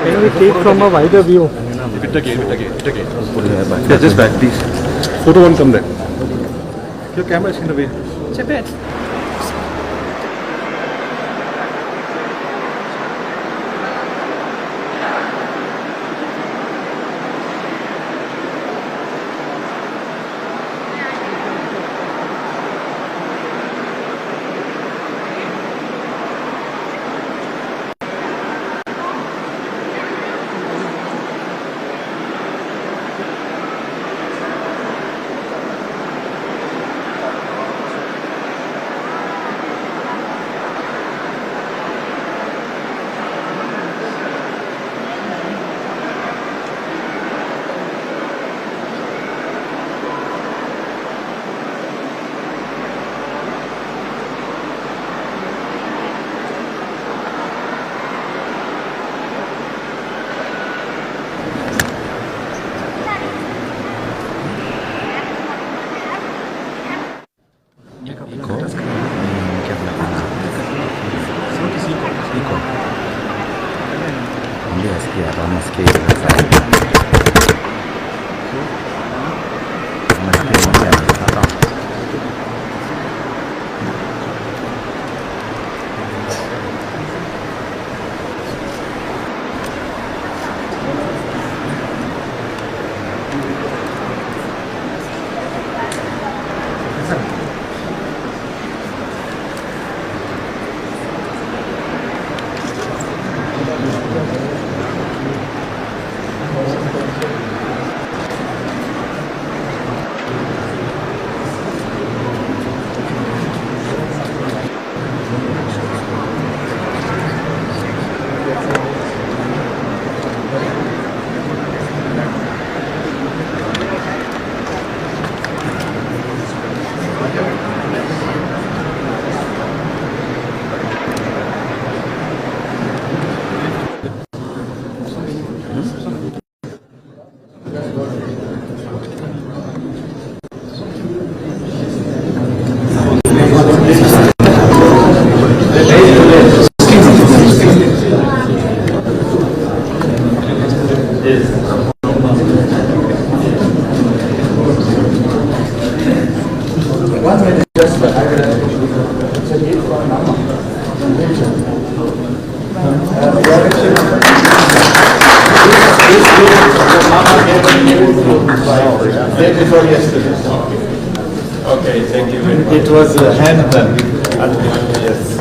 Can we take from a wider view? Bit again. Yeah, just back, please. Photo won't come there. Your camera is in the way. Okay, thank you very much. It was a herman. Yes.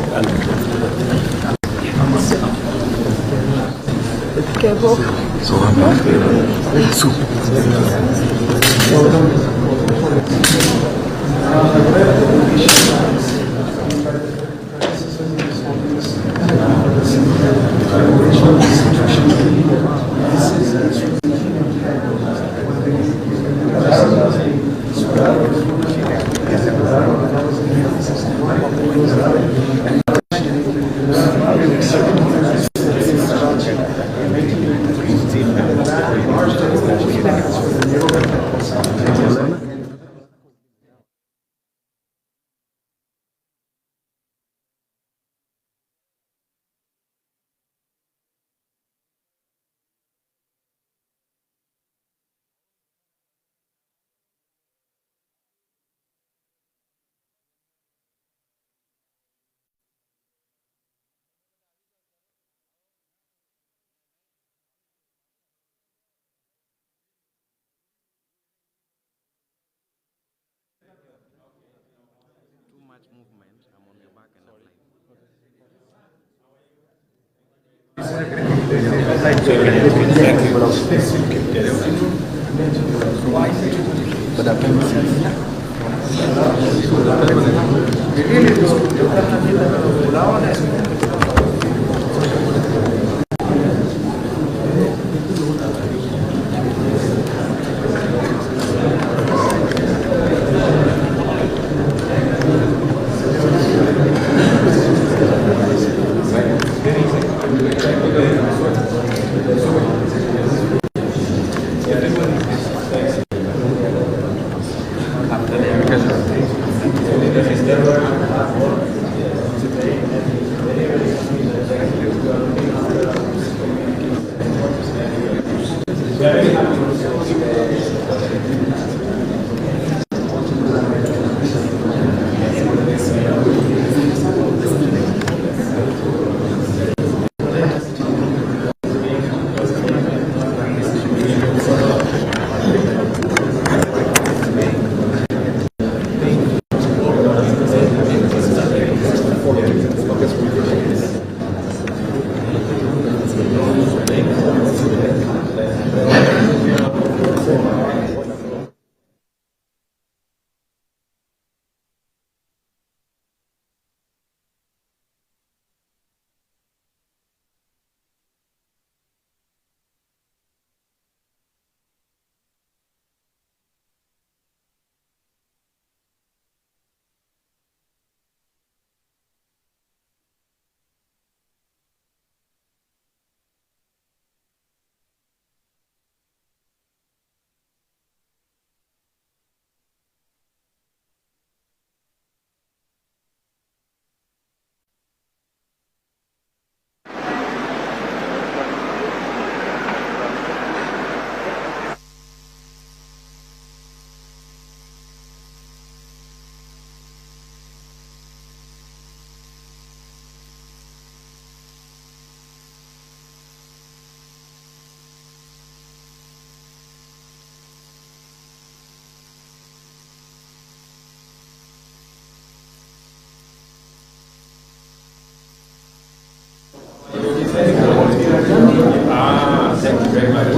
Thank you very much.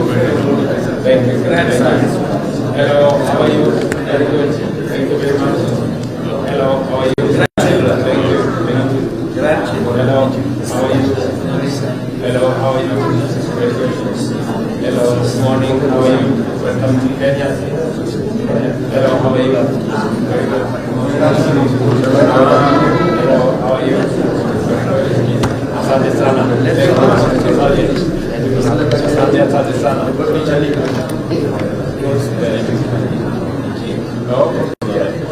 Thank you. Hello, how are you? Very good. Thank you very much. Hello, how are you? Thank you. Thank you. Hello, how are you? Hello, how are you? Very good. Hello, good morning. How are you? Welcome to Kenya. Hello, how are you? Very good. Hello, how are you? Asante sana. Asante sana.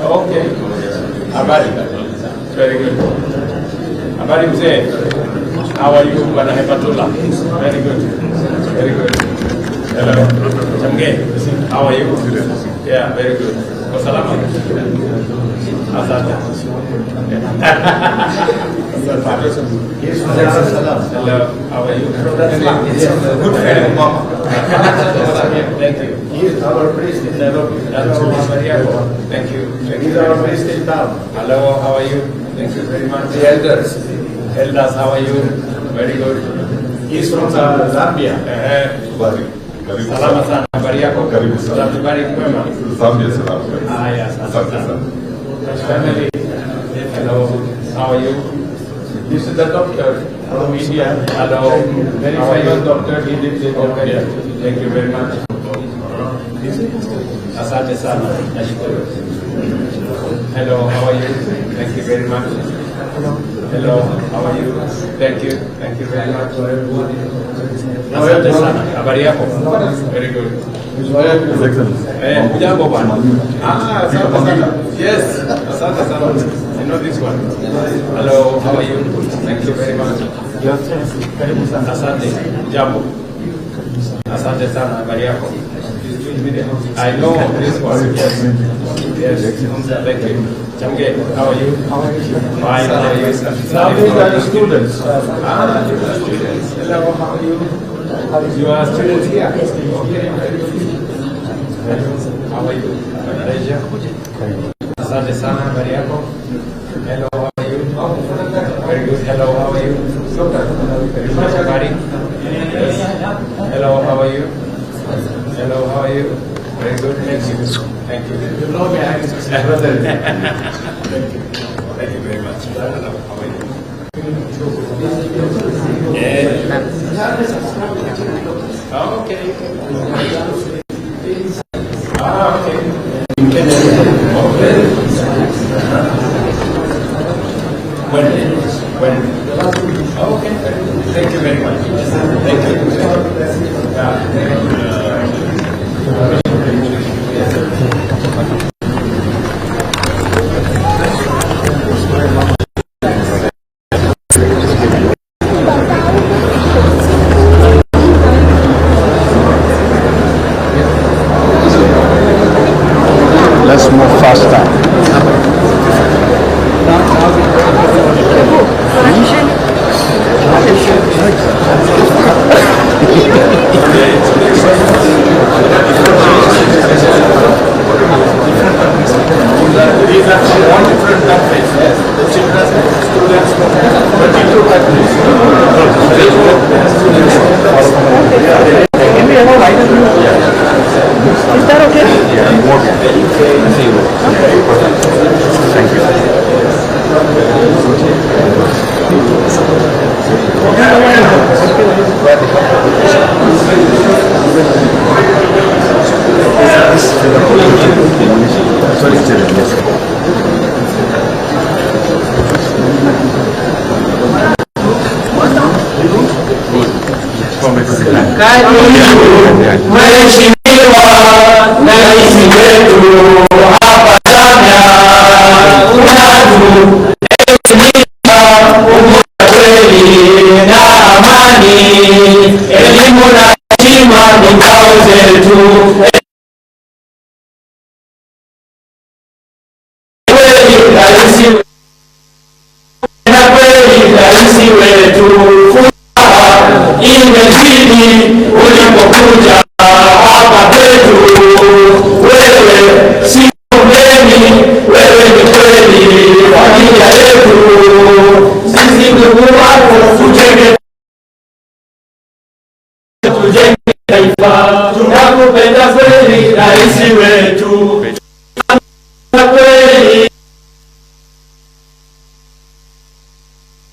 Okay. Habari. Very good. Habari mzee. How are you? Bwana Hepatullah. Very good. Very good. Hello. Chamge. How are you? Yeah, very good. Kwa salama. Asante. Hello, how are you? Good friend, Mama. Thank you. He is our priest in Nairobi. Thank you. He is our priest in town. Hello, how are you? Thank you very much. The elders. Elders, how are you? Very good. He is from Zambia. Salama sana. Habari yako? Karibu sana. Habari kwema? Zambia salama. Yes. Asante sana. Family. Hello, how are you? This is the doctor from India. Hello. Very famous doctor. He did the doctor. Thank you very much. Asante sana. Nashukuru. Hello, how are you? Thank you very much. Hello, how are you? Thank you. Thank you very much. Asante sana. Habari yako? Very good. Ujambo bwana. Asante sana. Yes. Asante sana. I know this one. Hello, how are you? Thank you very much. Asante. Jambo. Asante sana. Habari yako? I know this one. Yes. Yes. Thank you. Chamge, how are you? Fine. How are you? Now these are the students. You are students. Hello, how are you? You are students here? Okay. How are you? Malaysia? Asante sana, habari yako? Hello, how are you? Very good. Hello, how are you? Very much, habari? Yes. Hello, how are you? Hello, how are you? Very good. Thank you. Thank you. You know me, I am his brother. Thank you. Thank you very much. Hello, how are you? Yeah. Okay. Okay. When? Okay. Thank you very much. Thank you. Let's move faster. These are from one different countries. Yes. The children, students from 22 countries. Is that okay? Yeah. Thank you. Mheshimiwa Rais wetu hapa Zambia, unatuelimisha umoja kweli na amani, elimu na heshima ni ngao zetu. Kweli rais wetu, furaha imezidi ulipokuja hapa kwetu. Wewe si mgeni, wewe ni kweli familia yetu. Sisi ndugu wako tujenge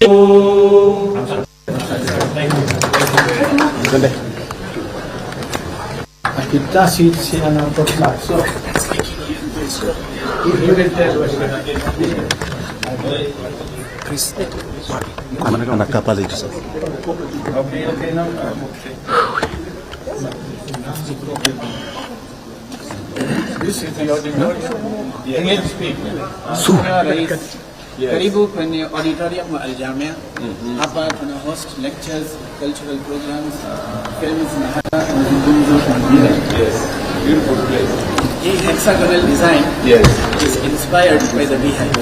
Kita seat siya ng top so. This is the English speak. Karibu kwenye auditorium wa Aljamia. Hapa tuna host lectures, cultural programs, films na hata mazungumzo mengine. Yes, beautiful place. Hii hexagonal design is inspired by the beehive.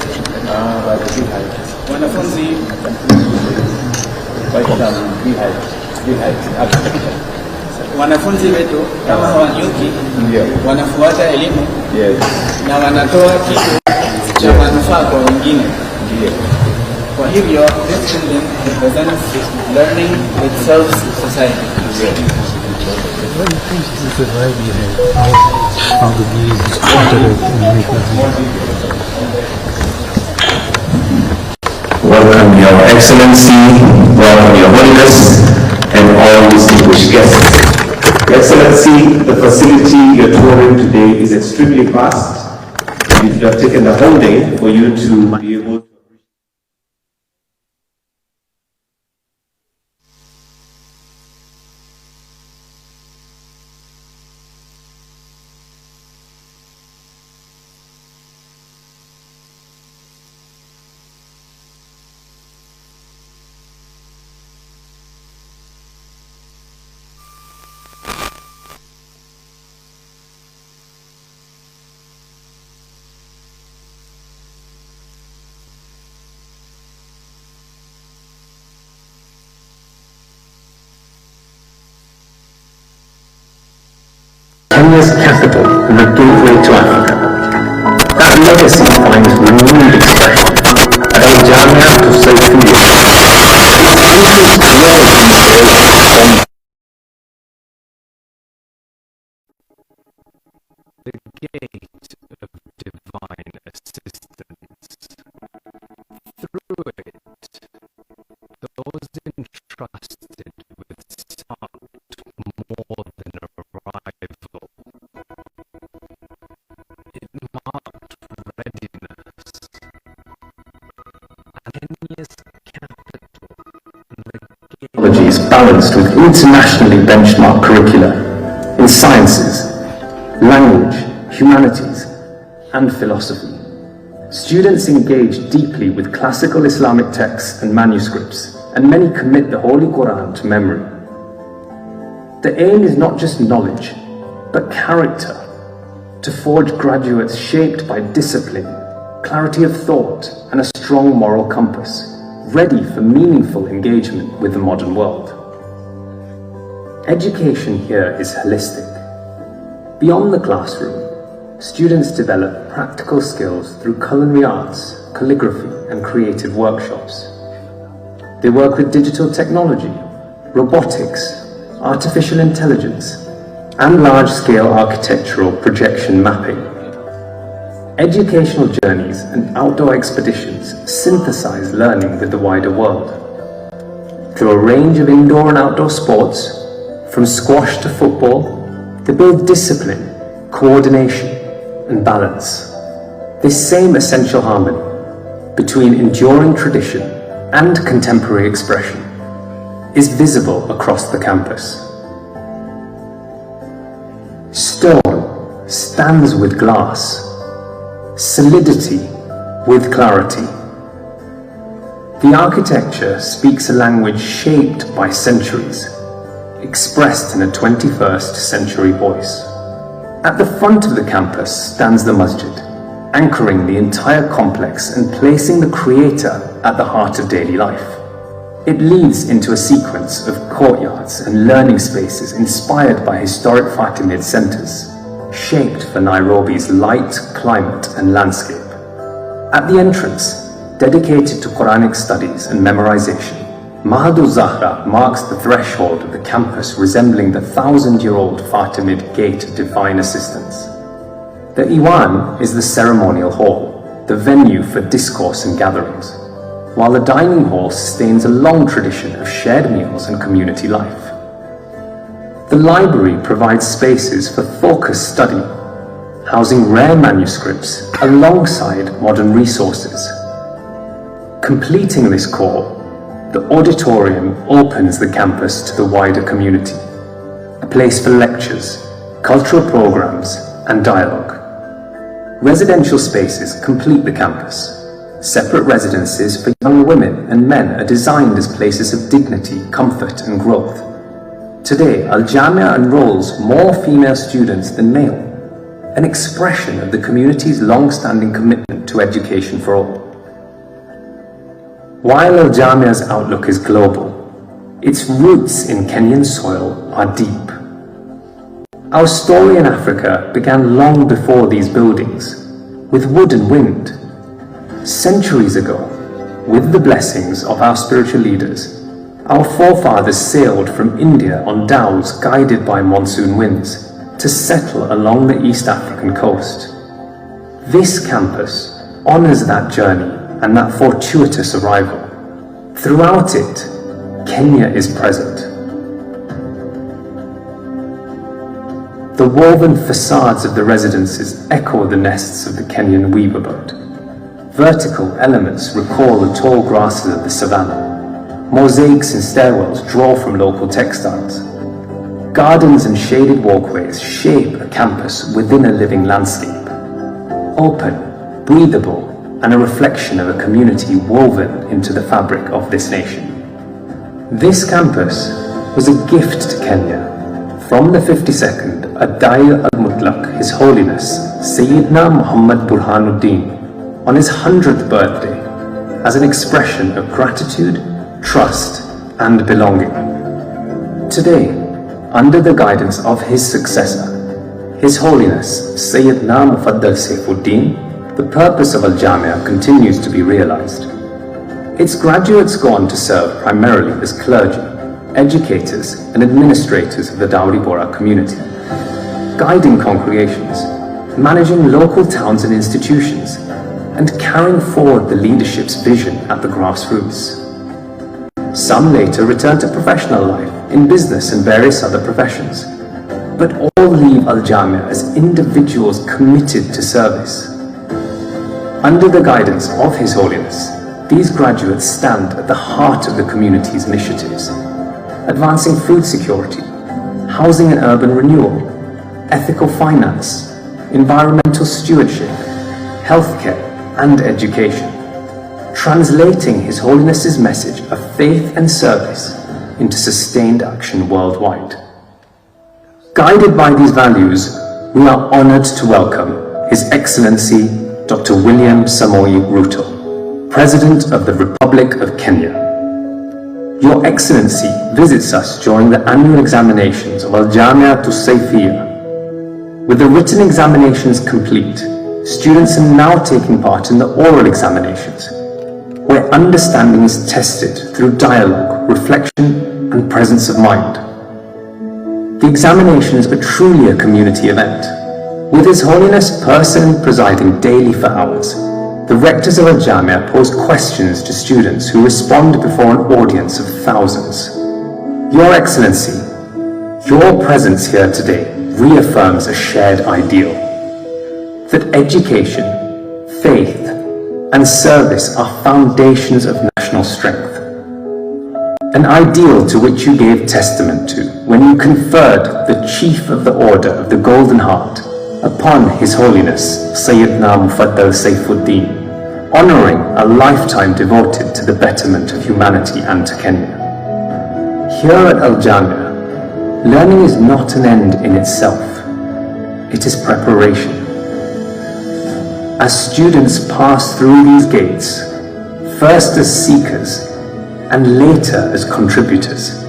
By the beehive. Wanafunzi Beehive architecture. wanafunzi wetu kama hawanyuki wanafuata elimu na wanatoa kitu cha manufaa kwa wengine. Kwa hivyo this building represents learning which serves society. Welcome Your Excellency, welcome Your Holiness, and all distinguished guests. Your Excellency, the facility you're touring today is extremely vast. It would have taken the whole day for you to be able to Kenya's capital and the gateway to Africa. That legacy finds renewed expression at Aljamia to Sophia. The gate of divine assistance. Through it, those entrusted with sought more than a rival. It marked readiness. Kenya's capital and the Technology is balanced with internationally benchmarked curricula in sciences, language, humanities, and philosophy. Students engage deeply with classical Islamic texts and manuscripts, and many commit the Holy Quran to memory. The aim is not just knowledge, but character, to forge graduates shaped by discipline, clarity of thought, and a strong moral compass, ready for meaningful engagement with the modern world. Education here is holistic. Beyond the classroom, students develop practical skills through culinary arts, calligraphy, and creative workshops. They work with digital technology, robotics, artificial intelligence, and large-scale architectural projection mapping. Educational journeys and outdoor expeditions synthesize learning with the wider world. Through a range of indoor and outdoor sports, from squash to football, they build discipline, coordination, and balance. This same essential harmony between enduring tradition and contemporary expression is visible across the campus. Stone stands with glass, solidity with clarity. The architecture speaks a language shaped by centuries, expressed in a 21st century voice. At the front of the campus stands the masjid, anchoring the entire complex and placing the creator at the heart of daily life. It leads into a sequence of courtyards and learning spaces inspired by historic Fatimid centers, shaped for Nairobi's light, climate, and landscape. At the entrance, dedicated to Quranic studies and memorization, Mahadu Zahra marks the threshold of the campus, resembling the 1,000-year-old Fatimid gate of divine assistance. The Iwan is the ceremonial hall, the venue for discourse and gatherings. while the dining hall sustains a long tradition of shared meals and community life. The library provides spaces for focused study, housing rare manuscripts alongside modern resources. Completing this core, the auditorium opens the campus to the wider community, a place for lectures, cultural programs, and dialogue. Residential spaces complete the campus. Separate residences for young women and men are designed as places of dignity, comfort, and growth. Today, Al Jamia enrolls more female students than male, an expression of the community's long-standing commitment to education for all. While Al Jamia's outlook is global, its roots in Kenyan soil are deep. Our story in Africa began long before these buildings, with wood and wind. Centuries ago, with the blessings of our spiritual leaders, our forefathers sailed from India on dhows guided by monsoon winds to settle along the East African coast. This campus honors that journey and that fortuitous arrival. Throughout it, Kenya is present. The woven facades of the residences echo the nests of the Kenyan weaver bird. Vertical elements recall the tall grasses of the savannah. Mosaics and stairwells draw from local textiles. Gardens and shaded walkways shape a campus within a living landscape. Open, breathable, and a reflection of a community woven into the fabric of this nation. This campus was a gift to Kenya from the 52nd Adai al-Mutlaq, His Holiness Sayyidina Muhammad Burhanuddin, on his 100th birthday, as an expression of gratitude, trust, and belonging. Today, under the guidance of his successor, His Holiness Sayyidina Mufaddal Saifuddin, the purpose of Al Jamia continues to be realized. Its graduates go on to serve primarily as clergy, educators, and administrators of the Dawoodi Bohra community, guiding congregations, managing local towns and institutions, and carrying forward the leadership's vision at the grassroots. Some later return to professional life in business and various other professions, but all leave Al Jamia as individuals committed to service. Under the guidance of His Holiness, these graduates stand at the heart of the community's initiatives, advancing food security, housing and urban renewal, ethical finance, environmental stewardship, healthcare, and education, translating His Holiness's message of faith and service into sustained action worldwide. Guided by these values, we are honored to welcome His Excellency Dr. William Samoei Ruto, President of the Republic of Kenya. Your Excellency visits us during the annual examinations of Al Jamia to Saifia. With the written examinations complete, students are now taking part in the oral examinations, where understanding is tested through dialogue, reflection, and presence of mind. The examinations are truly a community event, with His Holiness personally presiding daily for hours. The rectors of Al Jamia pose questions to students who respond before an audience of thousands. Your Excellency, your presence here today reaffirms a shared ideal, that education, faith, and service are foundations of national strength. An ideal to which you gave testament to when you conferred the Chief of the Order of the Golden Heart upon His Holiness Sayyidina Mufaddal Saifuddin, honoring a lifetime devoted to the betterment of humanity and to Kenya. Here at Al Jamia, learning is not an end in itself, it is preparation. As students pass through these gates, first as seekers and later as contributors,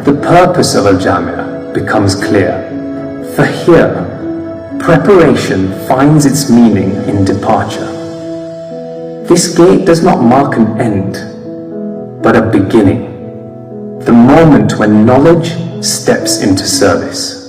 the purpose of Al Jamia becomes clear. For here, preparation finds its meaning in departure. This gate does not mark an end, but a beginning, the moment when knowledge steps into service.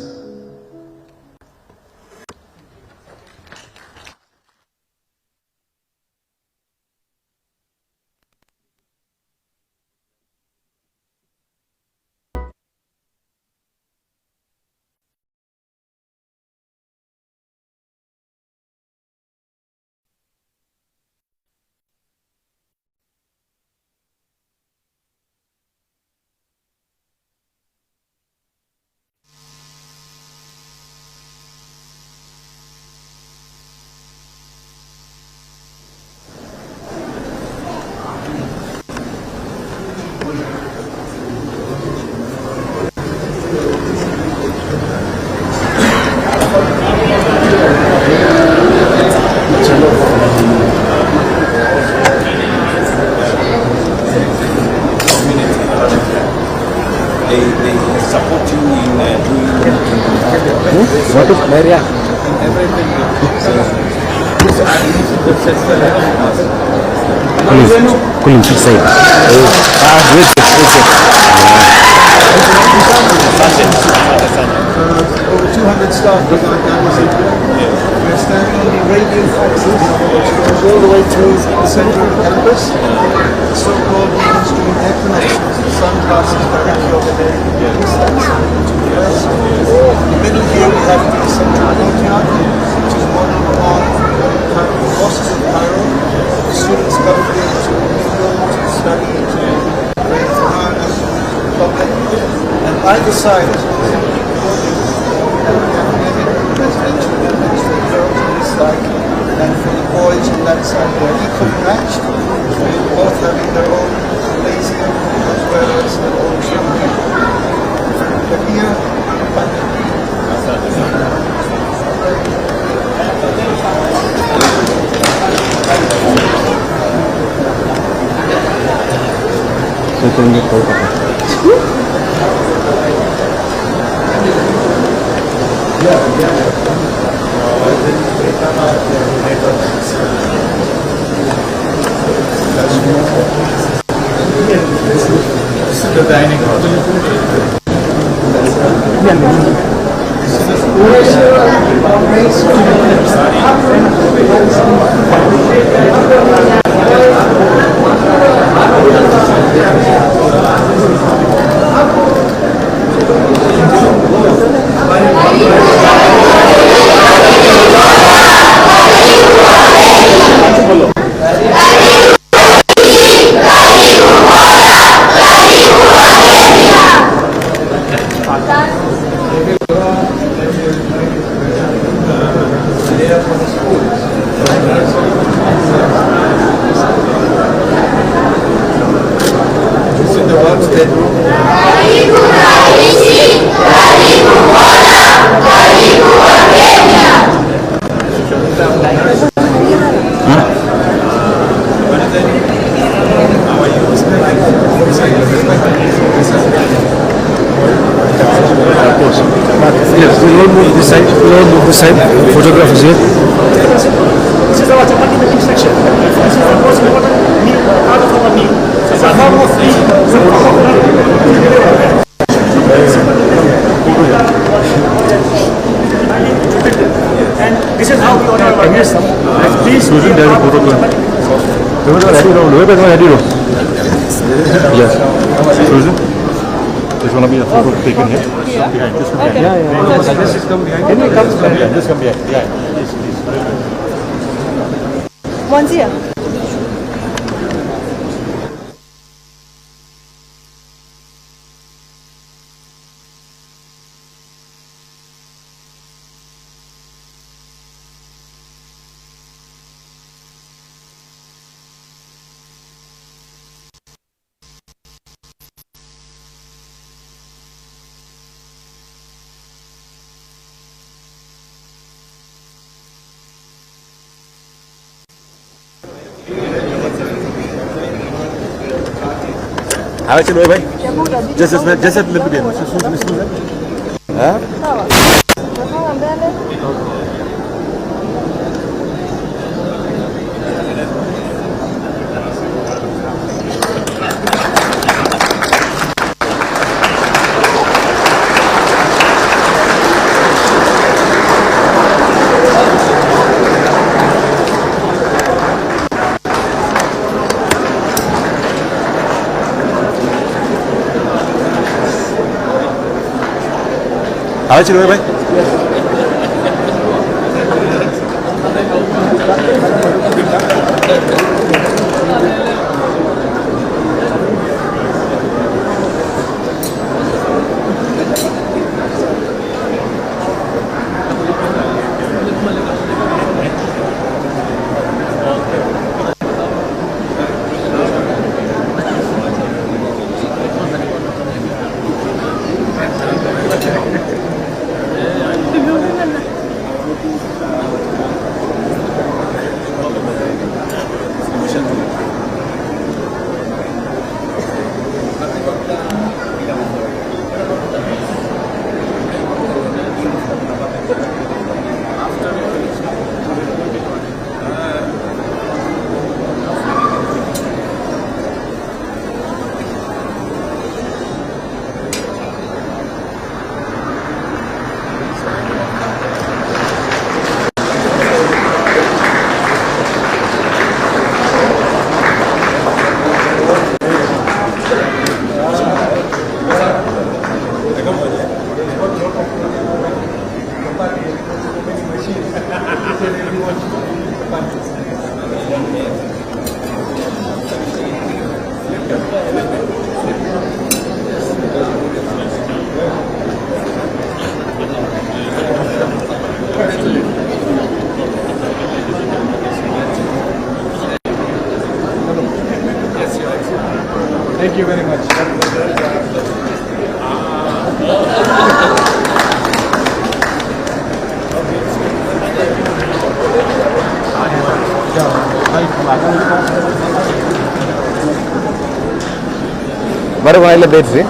they support you in doing What is Maria? everything. Couldn't you say? Over 200 staff like that was it. We're standing on the radial axis, which goes all the way through the center of the campus. The so-called mainstream air connections. The sun passes directly over there. In the middle here we have the central courtyard, which is modeled on the mosques of Cairo. The students come here to mingle, to study, to pray Quran in public. And either side is residential buildings for the girls on this side and for the boys on that side. They're equally matched, both having their own place here as well as their own children. But here, the dining hall. Side photographers here. This is our chapati making section. This is the most important meal, part of our meal. It's a form of meal. And this is how we order our guests. Please be a part of the chapati. Yes. Susan? There's going to be a photo taken here. Behind. Just come behind. This is come behind. Can you come behind? Just come behind. Yeah. Please, please. Monzia. How much you Just a little bit. Huh? How much you doing, mate? Thank you very much. Baru kau lebih sih.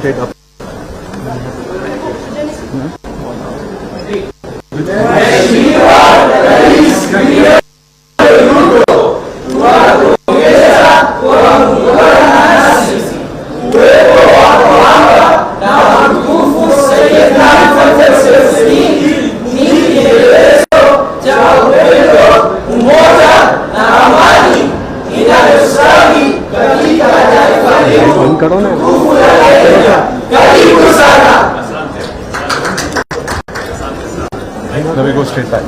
Straight up. Now we go straight back.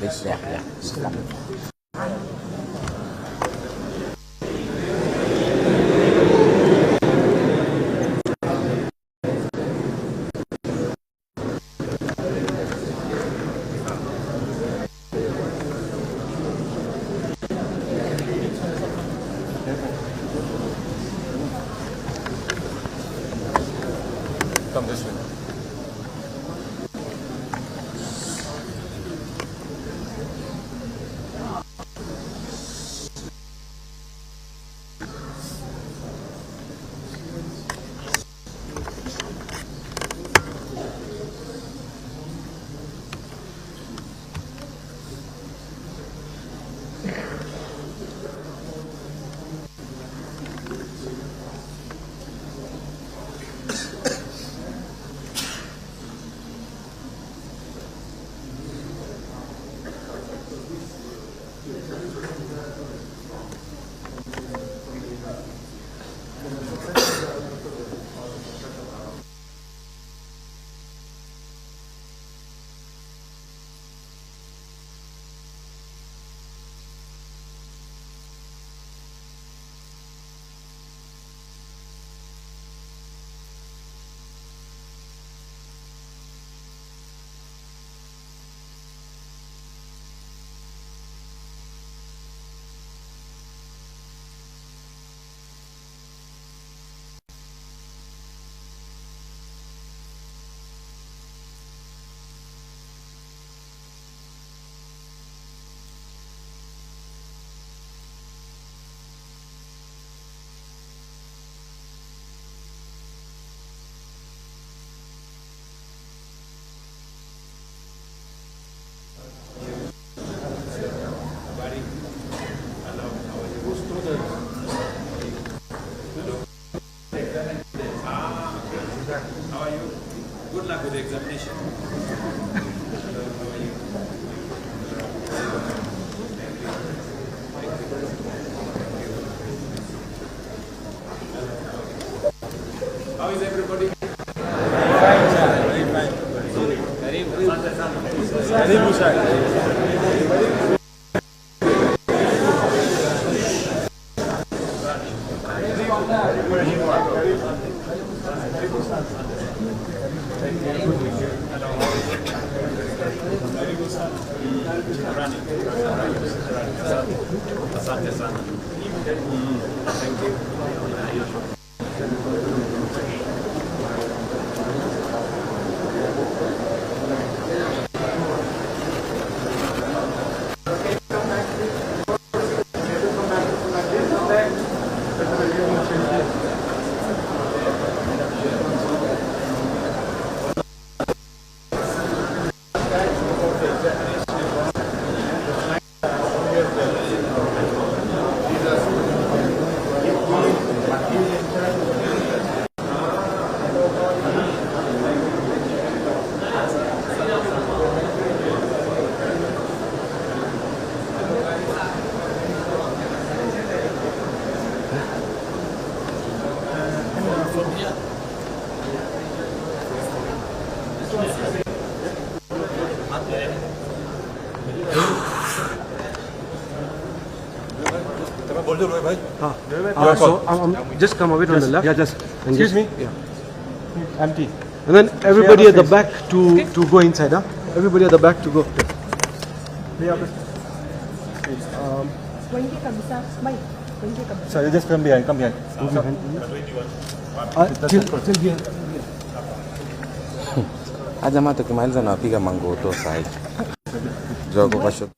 please. Yeah, yeah. Come this way. How are you? Good luck with the examination. Hello, how are you? How is everybody? Fine, sir. Very fine. Very good, sir. Asante sana. Thank you. So just come away from the left. Yeah, just. Excuse me. Yeah. Empty. And then everybody at the back to go inside, huh? Everybody at the back to go. So you just come behind. Come behind. Till here. Ajamaa tukimaliza nawapiga mangoto sasa. Jogo kwa shot.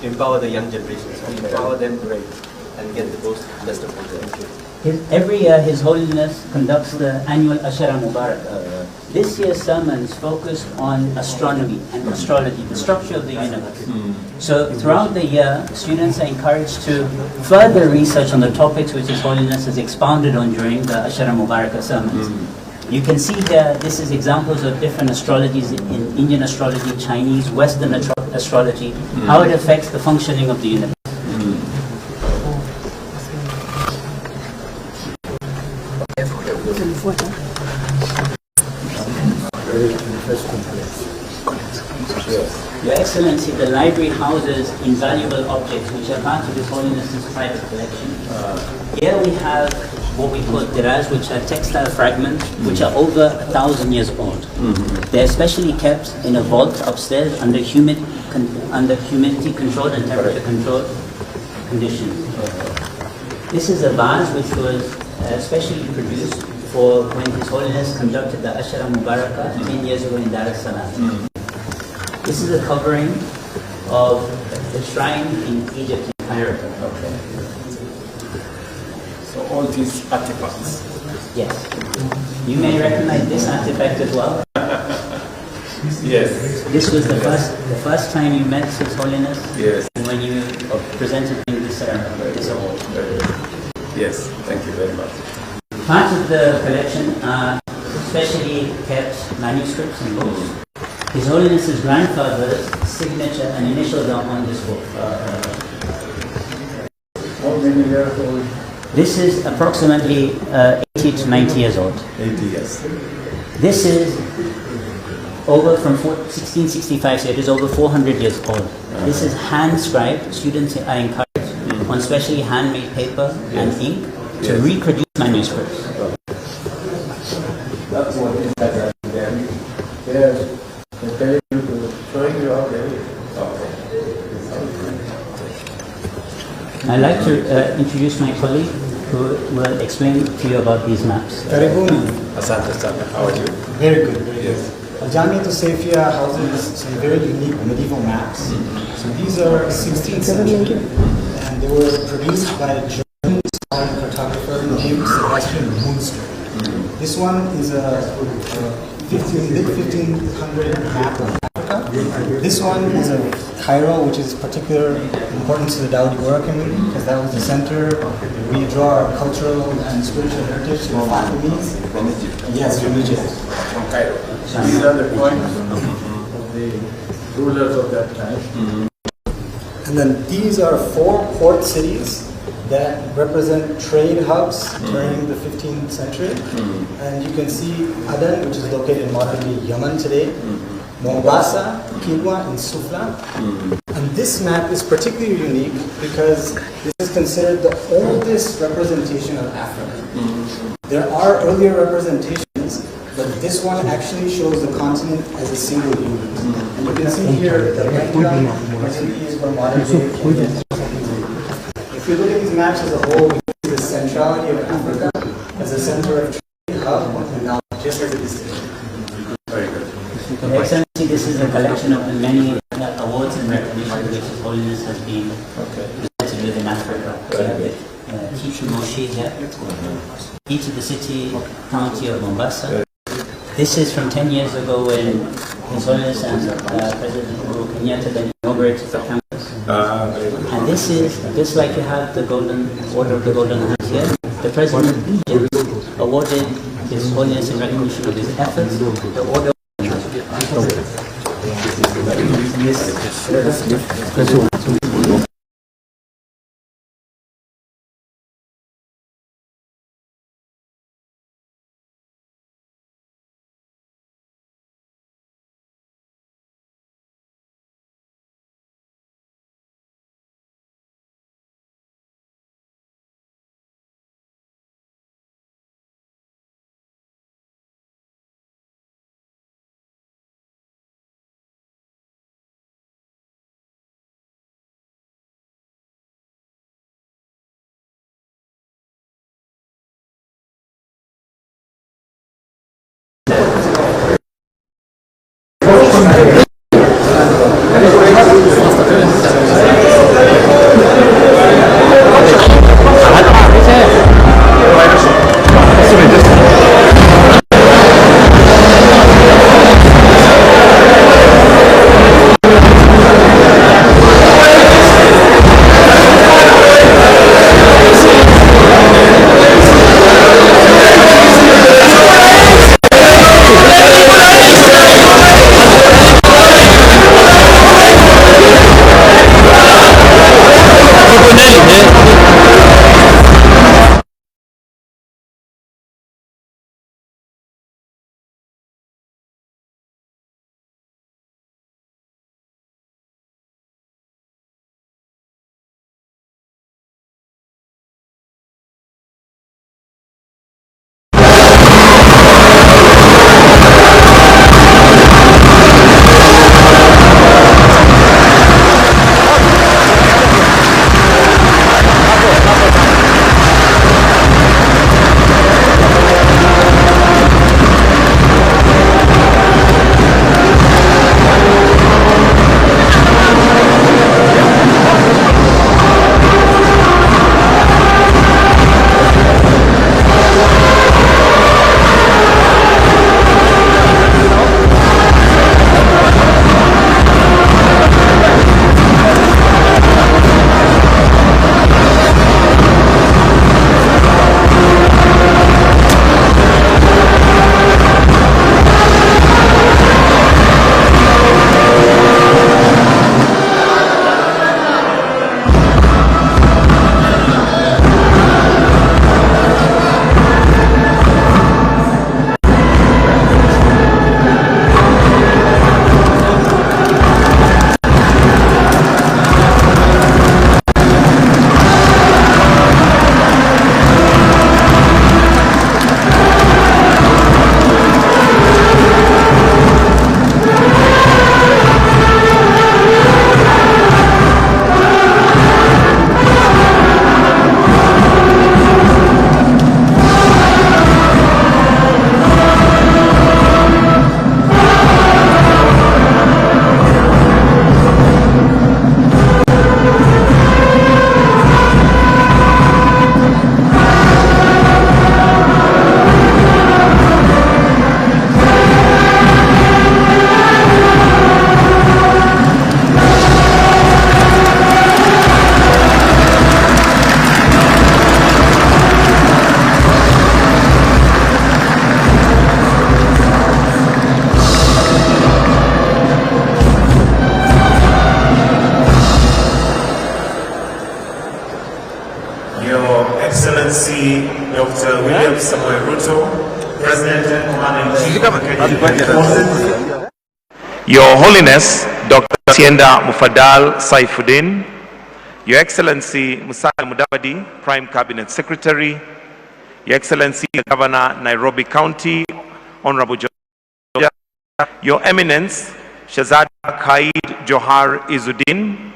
empower the young generations, empower them to write and get the best of them. Every year, His Holiness conducts the annual Ashara Mubarak. This year's sermons focused on astronomy and astrology, the structure of the universe. So throughout the year, students are encouraged to further research on the topics which His Holiness has expounded on during the Ashara Mubarak sermons. You can see here, this is examples of different astrologies in Indian astrology, Chinese, Western astrology, how it affects the functioning of the universe. Your Excellency, the library houses invaluable objects which are part of His Holiness's private collection. Here we have what we call tiras, which are textile fragments which are over 1,000 years old. They're specially kept in a vault upstairs under humidity controlled and temperature controlled conditions. This is a vase which was specially produced for when His Holiness conducted the Ashara Mubarakah 10 years ago in Dar es Salaam. This is a covering of the shrine in Egypt, in Cairo. So all these artifacts. Yes. You may recognize this artifact as well. Yes. This was the first time you met His Holiness. Yes. When you presented him this ceremony, this award. Yes. Thank you very much. Part of the collection are specially kept manuscripts and books. His Holiness's grandfather's signature and initials are on this book. How many years old? This is approximately 80 to 90 years old. 80 years. This is over from 1665, so it is over 400 years old. This is hand-scribed. Students are encouraged on specially handmade paper and ink to reproduce manuscripts. That's what is that there. They're showing you how they I'd like to introduce my colleague who will explain to you about these maps. Karibuni. Asante sana. How are you? Very good, very good. Jamia to Safia houses some very unique medieval maps. So these are 16th century, and they were produced by a German scholar and cartographer named Sebastian Munster. This one is a mid-1500 map of Africa. This one is a Cairo, which is particular importance to the Dawoodi Bohra community, because that was the center. We draw our cultural and spiritual heritage to the Fatimis. From Egypt. Yes, from Egypt. From Cairo. These are the coins of the rulers of that time. And then these are 4 port cities that represent trade hubs during the 15th century. And you can see Aden, which is located in modern-day Yemen today, Mombasa, Kigwa, and Sufla. And this map is particularly unique because this is considered the oldest representation of Africa. There are earlier representations, but this one actually shows the continent as a single unit. And you can see here the is for modern-day Kenya. If you look at these maps as a whole, we see the centrality of Africa as a center of trade hub, and now just as it is today. Very good. Your Excellency, this is a collection of the many awards and recognitions which His Holiness has been presented with in Africa. Each mosque here, each of the city, county of Mombasa. This is from 10 years ago when His Holiness and President Uhuru Kenyatta then inaugurated the campus. And this is, just like you have the Golden Order of the Golden Hands here, the President of Egypt awarded His Holiness in recognition of his efforts, the Order of Excellency Dr. William Samoei Ruto, President and Commander-in-Chief of Kenya. Your Holiness, Dr. Tienda Mufadal Saifuddin, Your Excellency Musalia Mudavadi, Prime Cabinet Secretary, Your Excellency Governor, Nairobi County, Honorable George, Your Eminence, Shahzada Khaid Johar Izzuddin,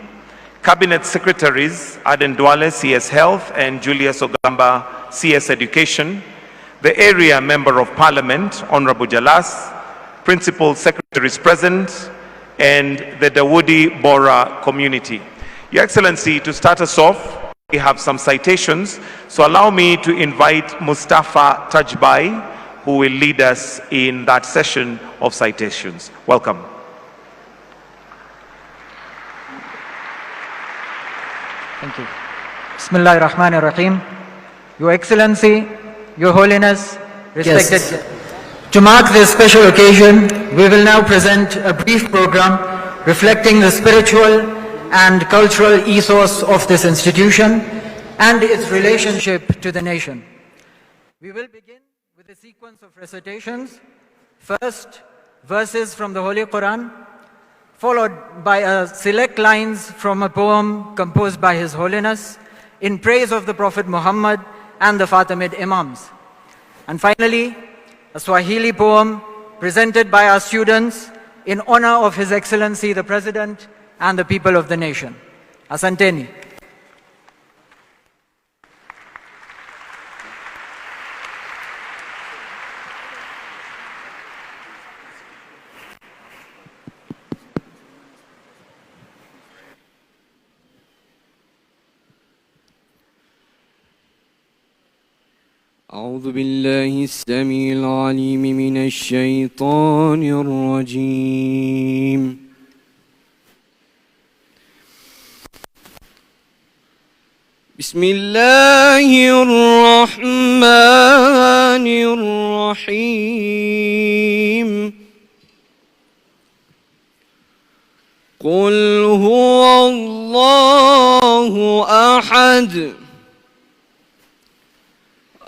Cabinet Secretaries, Aden Duale, CS Health, and Julius Ogamba, CS Education, the Area Member of Parliament, Honorable Jalas, Principal Secretaries present, and the Dawoodi Bohra community. Your Excellency, to start us off, we have some citations, so allow me to invite Mustafa Tajbai, who will lead us in that session of citations. Welcome. Thank you. Bismillahir Rahmanir Rahim. Your Excellency, Your Holiness, respected guests. To mark this special occasion, we will now present a brief program reflecting the spiritual and cultural ethos of this institution and its relationship to the nation. We will begin with a sequence of recitations. First, verses from the Holy Quran, followed by select lines from a poem composed by His Holiness in praise of the Prophet Muhammad and the Fatimid Imams. And finally, a Swahili poem presented by our students in honor of His Excellency the President and the people of the nation. Asanteni. أعوذ بالله السميع العليم من الشيطان الرجيم. بسم الله الرحمن الرحيم. قل هو الله أحد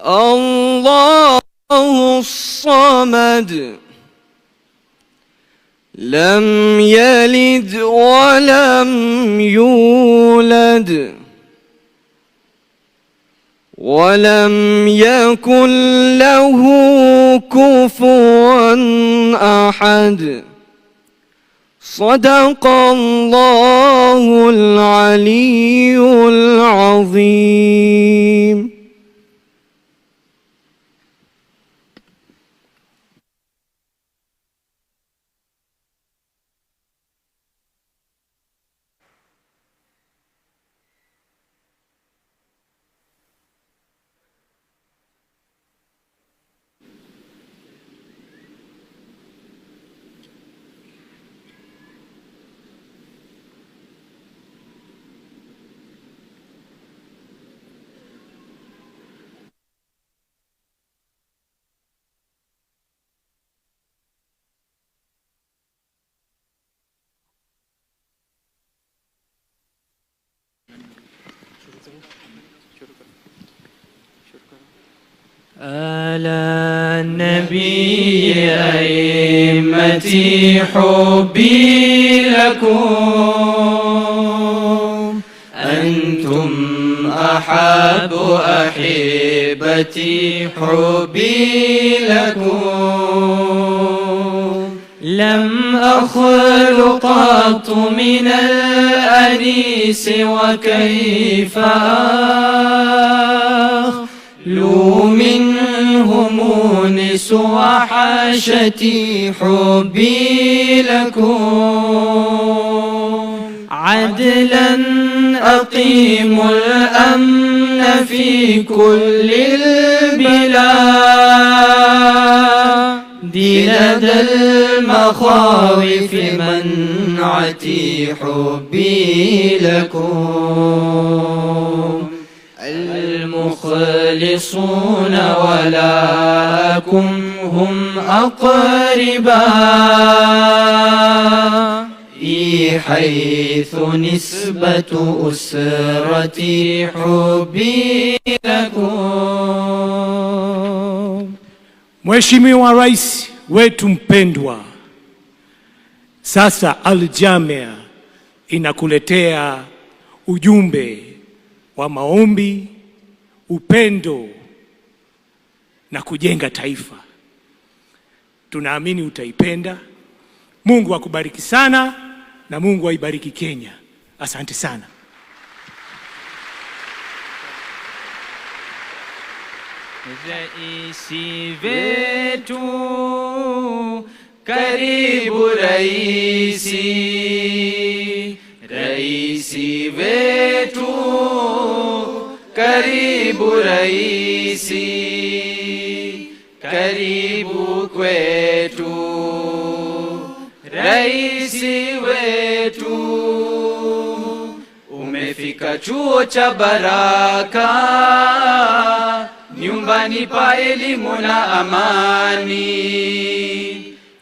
الله الصمد لم يلد ولم يولد ولم يكن له كفوا أحد. صدق الله العلي العظيم. على النبي أئمتي حبي لكم أنتم أحب أحبتي حبي لكم. لم أخل قط من الأنيس وكيف لو منهم أنس وحاشتي حبي لكم. عدلا أقيم الأمن في كل البلاد لدى المخاوف منعتي حبي لكم. المخلصون ولكم هم أقرباء حيث نسبة أسرتي حبي لكم. Mheshimiwa Rais wetu mpendwa, sasa Al-Jamia inakuletea ujumbe wa maombi, upendo na kujenga taifa. Tunaamini utaipenda. Mungu akubariki sana na Mungu aibariki Kenya. Asante sana. Raisi wetu, karibu raisi. Raisi wetu, karibu raisi. Karibu kwetu, raisi wetu. Umefika chuo cha baraka, nyumbani pa elimu na amani.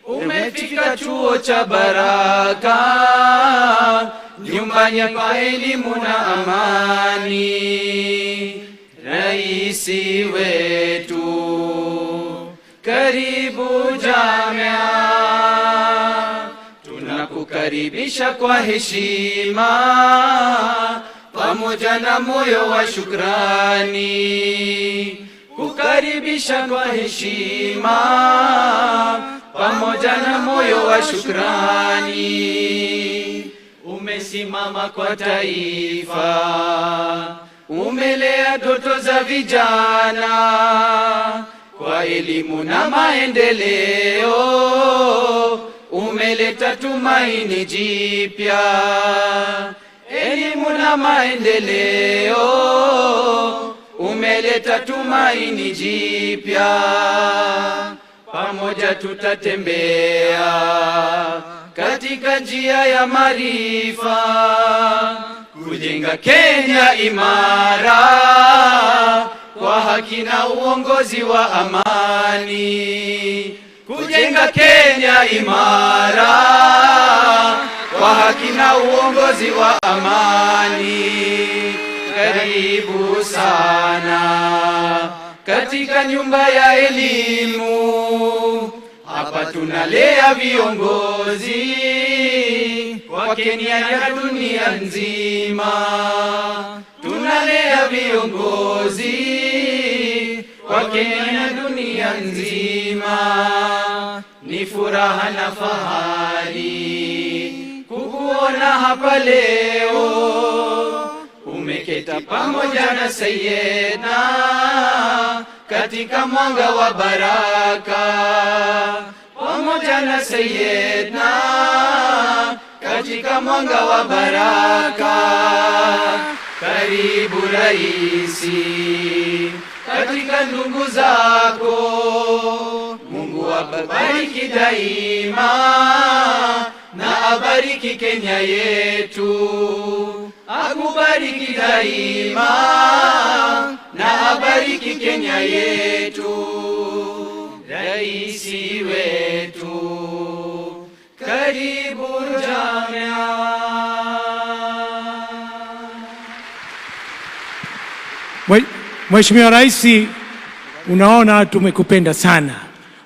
Umefika chuo cha baraka, nyumbani pa elimu na amani. Raisi wetu, karibu Jamia. Tunakukaribisha kwa heshima, pamoja na moyo wa shukrani. Kukaribisha kwa heshima, pamoja na moyo wa shukrani. Umesimama kwa taifa, umelea ndoto za vijana, kwa elimu na maendeleo umeleta tumaini jipya. Elimu na maendeleo umeleta tumaini jipya. Pamoja tutatembea katika njia ya maarifa, kujenga Kenya imara kwa haki na uongozi wa amani. Kujenga Kenya imara kwa haki na uongozi wa amani. Karibu sana katika nyumba ya elimu. Hapa tunalea viongozi wa Kenya na dunia nzima. Tunalea viongozi wa Kenya na dunia nzima. Ni furaha na fahari kukuona hapa leo. Umeketa pamoja na Sayyidna katika mwanga wa baraka. Pamoja na Sayyidna katika mwanga wa baraka. Karibu raisi katika ndugu zako. Mungu akubariki daima na abariki Kenya yetu. Akubariki daima na abariki Kenya yetu. Raisi wetu, karibu Jamia. Mheshimiwa Rais, unaona tumekupenda sana.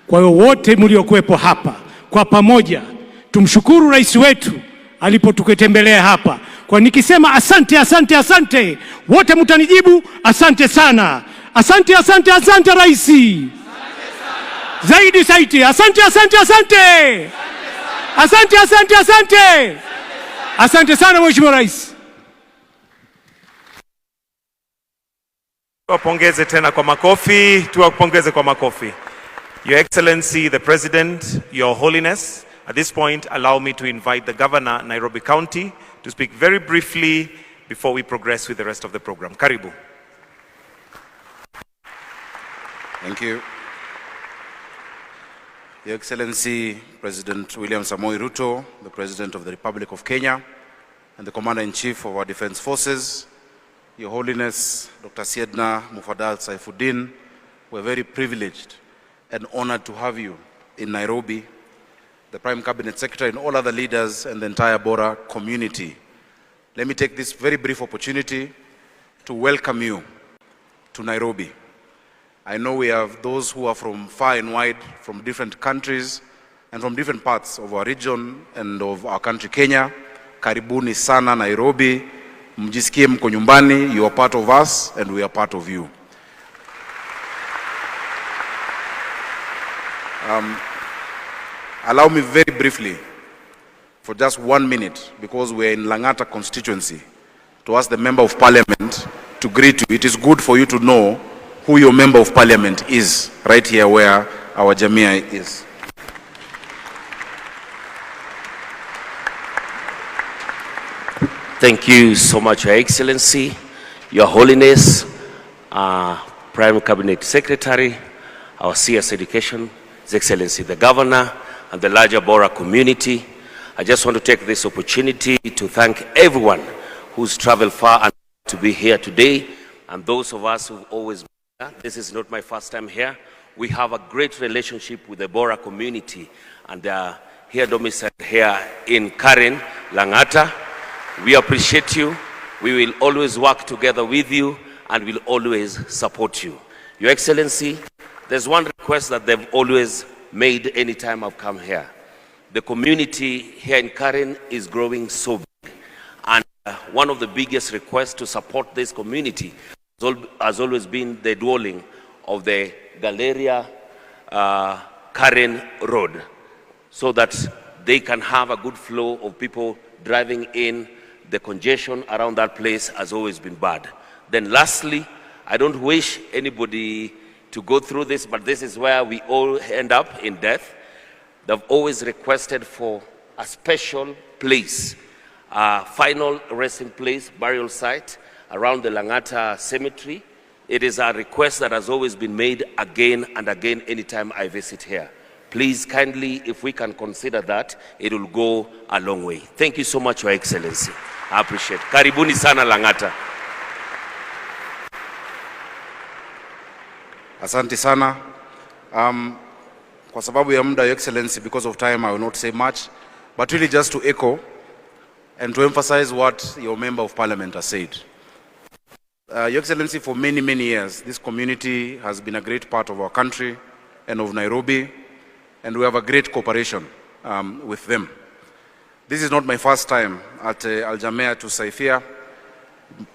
Kwa hiyo wote mliokuwepo hapa kwa pamoja tumshukuru rais wetu alipotuketembelea hapa. Kwa nikisema asante asante asante, wote mtanijibu asante sana. Asante asante asante rais. Zaidi zaidi asante asante asante. Asante asante asante. Asante sana Mheshimiwa Rais. Tuwapongeze tena kwa makofi, tuwapongeze kwa makofi. Your Excellency, the President, Your Holiness, at this point, allow me to invite the Governor, Nairobi County, to speak very briefly before we progress with the rest of the program. Karibu. Thank you. Your Excellency, President William Samoei Ruto, the President of the Republic of Kenya, and the Commander-in-Chief of our Defense Forces, Your Holiness, Dr. Sayyidna Mufadal we're very privileged and honored to have you in Nairobi the Prime Cabinet Secretary, and all other leaders and the entire Bohra community. Let me take this very brief opportunity to welcome you to Nairobi. I know we have those who are from far and wide, from different countries and from different parts of our region and of our country, Kenya. Karibuni sana Nairobi. Mjisikie mko nyumbani. You are part of us and we are part of you. Allow me very briefly, for just 1 minute, because we are in Langata constituency, to ask the Member of Parliament to greet you. It is good for you to know who your Member of Parliament is, right here where our Jamia is. Thank you so much, Your Excellency, Your Holiness, Prime Cabinet Secretary, our CS Education, His Excellency the Governor, and the larger Bohra community. I just want to take this opportunity to thank everyone who's traveled far and to be here today, and those of us who've always been here. This is not my first time here. We have a great relationship with the Bohra community, and they are here domiciled here in Karen, Langata. We appreciate you. We will always work together with you and will always support you. Your Excellency, there's one request that they've always made anytime I've come here. The community here in Karen is growing so big, and one of the biggest requests to support this community has always been the dwelling of the Galleria Karen Road, so that they can have a good flow of people driving in. The congestion around that place has always been bad. Then lastly, I don't wish anybody to go through this, but this is where we all end up in death. They've always requested for a special place, a final resting place, burial site around the Langata cemetery. It is a request that has always been made again and again anytime I visit here. Please kindly, if we can consider that, it will go a long way. Thank you so much, Your Excellency. I appreciate it. Karibuni sana Langata. Asante sana. Kwa sababu ya muda, Your Excellency, because of time, I will not say much, but really just to echo and to emphasize what your Member of Parliament has said. Your Excellency, for many, many years, this community has been a great part of our country and of Nairobi, and we have a great cooperation with them. This is not my first time at Al-Jamia to Saifia.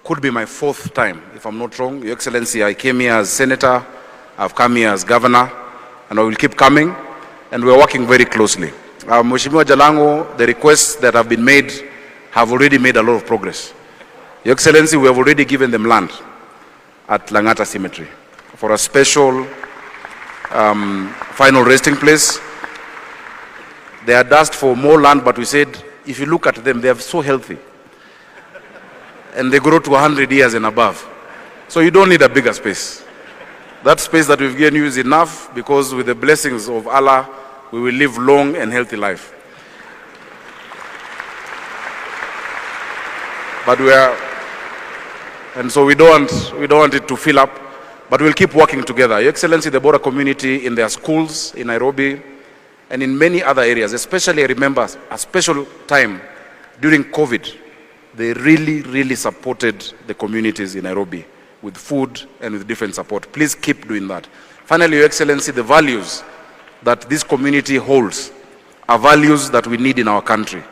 Could be my 4th time, if I'm not wrong. Your Excellency, I came here as Senator, I've come here as Governor, and I will keep coming, and we're working very closely. Mheshimiwa Jalango, the requests that have been made have already made a lot of progress. Your Excellency, we have already given them land at Langata Cemetery for a special final resting place. They had asked for more land, but we said, if you look at them, they are so healthy. And they grow to 100 years and above. So you don't need a bigger space. That space that we've given you is enough, because with the blessings of Allah, we will live long and healthy life. But and so we don't want it to fill up, but we'll keep working together. Your Excellency, the Bohra community in their schools in Nairobi and in many other areas, especially I remember a special time during COVID, they really, really supported the communities in Nairobi with food and with different support. Please keep doing that. Finally, Your Excellency, the values that this community holds are values that we need in our country.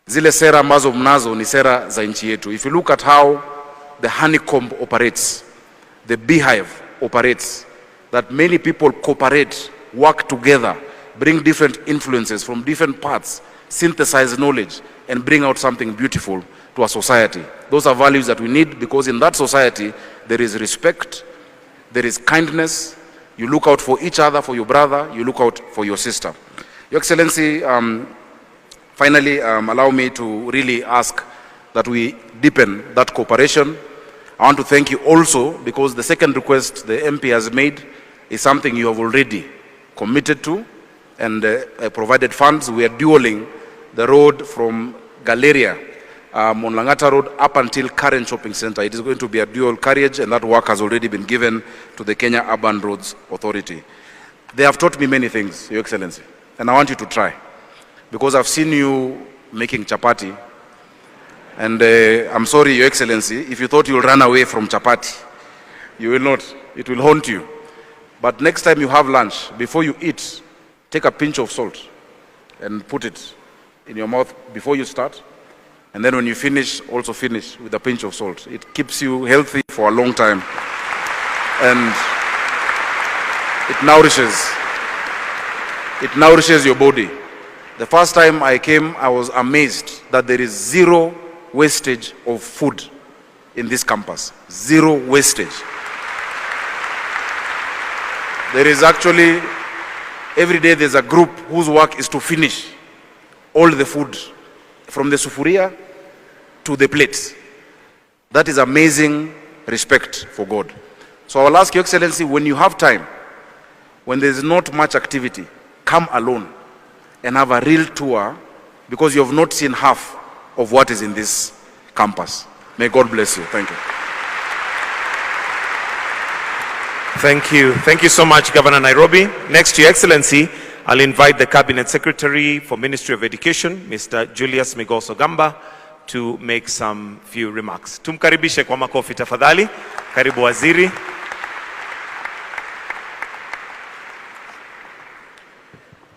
Zile sera ambazo mnazo ni sera za nchi yetu. If you look at how the honeycomb operates, the beehive operates, that many people cooperate, work together, bring different influences from different parts, synthesize knowledge, and bring out something beautiful to our society. Those are values that we need, because in that society, there is respect, there is kindness. You look out for each other, for your brother, you look out for your sister. Your Excellency, finally, allow me to really ask that we deepen that cooperation. I want to thank you also, because the second request the MP has made is something you have already committed to and provided funds. We are dualing the road from Galleria, Monlangata Road, up until Karen Shopping Center. It is going to be a dual carriage, and that work has already been given to the Kenya Urban Roads Authority. They have taught me many things, Your Excellency. and I want you to try, because I've seen you making chapati, and I'm sorry, Your Excellency, if you thought you'll run away from chapati, you will not. It will haunt you. But next time you have lunch, before you eat, take a pinch of salt and put it in your mouth before you start. And then when you finish, also finish with a pinch of salt. It keeps you healthy for a long time. And it nourishes your body. The first time I came, I was amazed that there is zero wastage of food in this campus. Zero wastage. There is actually, every day there's a group whose work is to finish all the food from the sufuria to the plates. That is amazing respect for God. So I will ask Your Excellency, when you have time, when there's not much activity, come alone and have a real tour, because you have not seen half of what is in this campus. May God bless you. Thank you. Thank you. Thank you so much, Governor Nairobi. Next, Your Excellency, I'll invite the Cabinet Secretary for Ministry of Education, Mr. Julius Migoso Gamba, to make some few remarks. Tumkaribishe kwa makofi tafadhali. Karibu Waziri.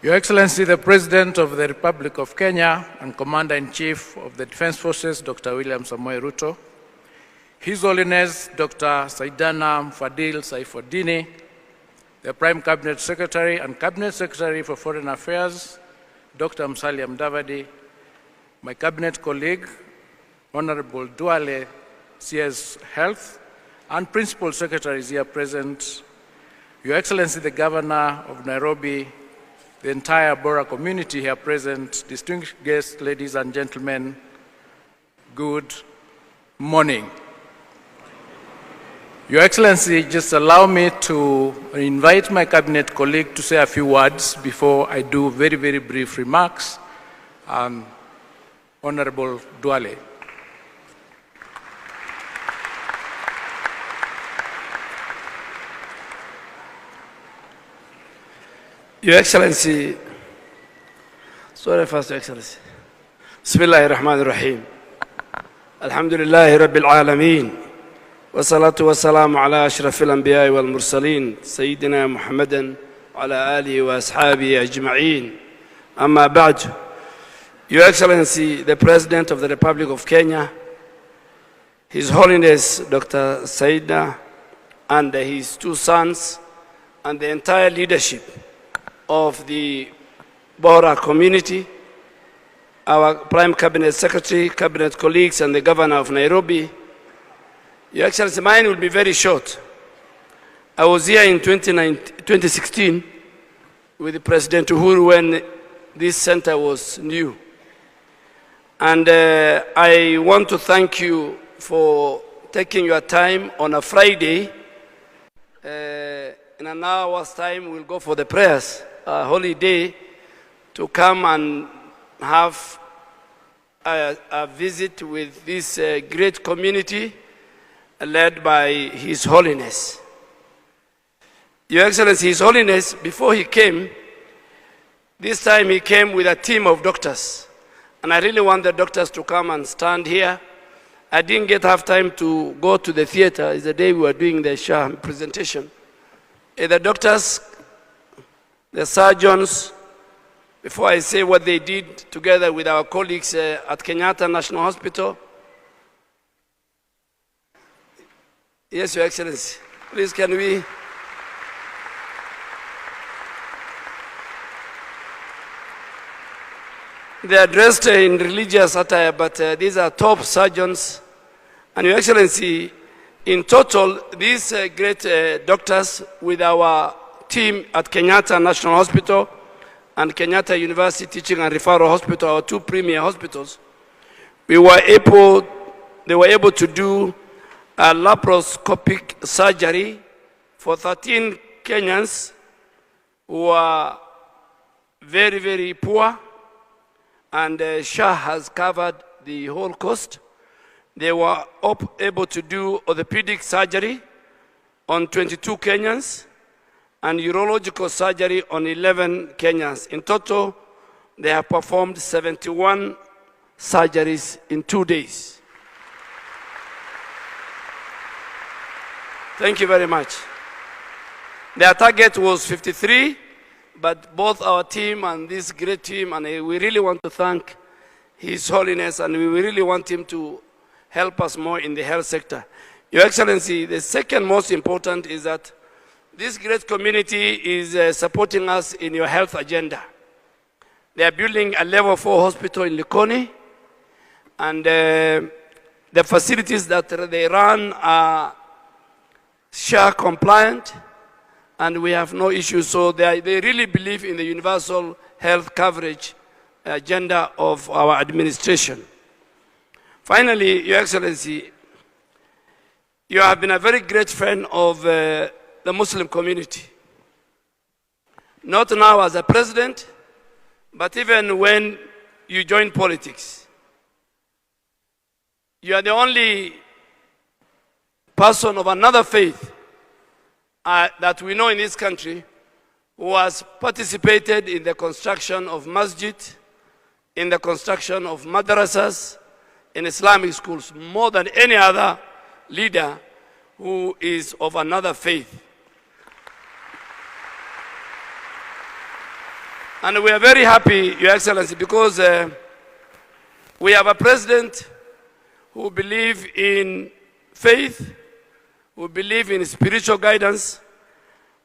Your Excellency, the President of the Republic of Kenya and Commander-in-Chief of the Defense Forces, Dr. William Samoei Ruto, His Holiness Dr. Saidana Mfadil Saifuddin, the Prime Cabinet Secretary and Cabinet Secretary for Foreign Affairs, Dr. Musalia Mudavadi, my Cabinet colleague, Honorable Duale, CS Health, and Principal Secretaries here present, Your Excellency, the Governor of Nairobi, the entire Bohra community here present, distinguished guests, ladies and gentlemen, good morning. Your Excellency, just allow me to invite my Cabinet colleague to say a few words before I do very, very brief remarks. Honorable Duale. Your Excellency, sorry, First Your Excellency. Bismillahir Rahmanir Rahim. Alhamdulillahi Rabbil Alameen. والصلاة والسلام على أشرف الأنبياء والمرسلين سيدنا محمد وعلى آله وأصحابه أجمعين. أما بعد, Your Excellency, the President of the Republic of Kenya, His Holiness Dr. Saidna, and his two sons, and the entire leadership of the Bohra community, our Prime Cabinet Secretary, Cabinet colleagues, and the Governor of Nairobi. Your Excellency, mine will be very short. I was here in 2016 with President Uhuru when this center was new. And I want to thank you for taking your time on a Friday. In an hour's time, we'll go for the prayers, a holiday, to come and have a visit with this great community led by His Holiness. Your Excellency, His Holiness, before he came, this time he came with a team of doctors. And I really want the doctors to come and stand here. I didn't get half time to go to the theater. It's the day we were doing the Shah presentation. The doctors, the surgeons, before I say what they did together with our colleagues at Kenyatta National Hospital. Yes, Your Excellency. Please, can we? They are dressed in religious attire, but these are top surgeons. And Your Excellency, in total, these great doctors with our team at Kenyatta National Hospital and Kenyatta University Teaching and Referral Hospital, our two premier hospitals, they were able to do a laparoscopic surgery for 13 Kenyans who are very, very poor, and Shah has covered the whole cost. They were able to do orthopedic surgery on 22 Kenyans, and urological surgery on 11 Kenyans. In total, they have performed 71 surgeries in 2 days. Thank you very much. Their target was 53, but both our team and this great team, and we really want to thank His Holiness, and we really want him to help us more in the health sector. Your Excellency, the second most important is that this great community is supporting us in your health agenda. They are building a level 4 hospital in Likoni, and the facilities that they run are SHA compliant, and we have no issues. So they really believe in the universal health coverage agenda of our administration. Finally, Your Excellency, you have been a very great friend of the Muslim community. Not now as a president, but even when you joined politics. You are the only person of another faith that we know in this country who has participated in the construction of masjid, in the construction of madrasas, in Islamic schools, more than any other leader who is of another faith. And we are very happy, Your Excellency, because we have a president who believes in faith, who believes in spiritual guidance.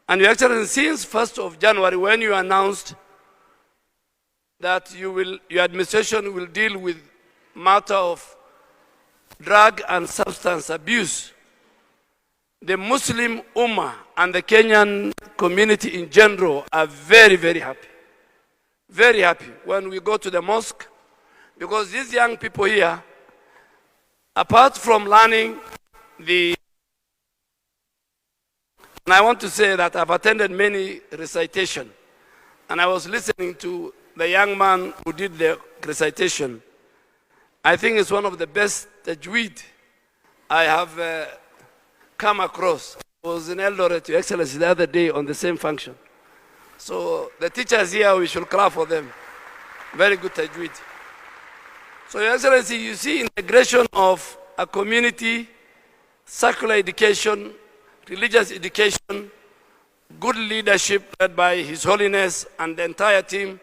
And Your Excellency, since 1st of January, when you announced that your administration will deal with matter of drug and substance abuse, the Muslim Ummah and the Kenyan community in general are very, very happy. Very happy when we go to the mosque, because these young people here, apart from learning and I want to say that I've attended many recitation, and I was listening to the young man who did the recitation. I think it's one of the best tajweed I have come across. I was in Eldoret, Your Excellency, the other day on the same function. So the teachers here, we should clap for them. Very good tajweed. So Your Excellency, you see integration of a community, secular education, religious education, good leadership led by His Holiness and the entire team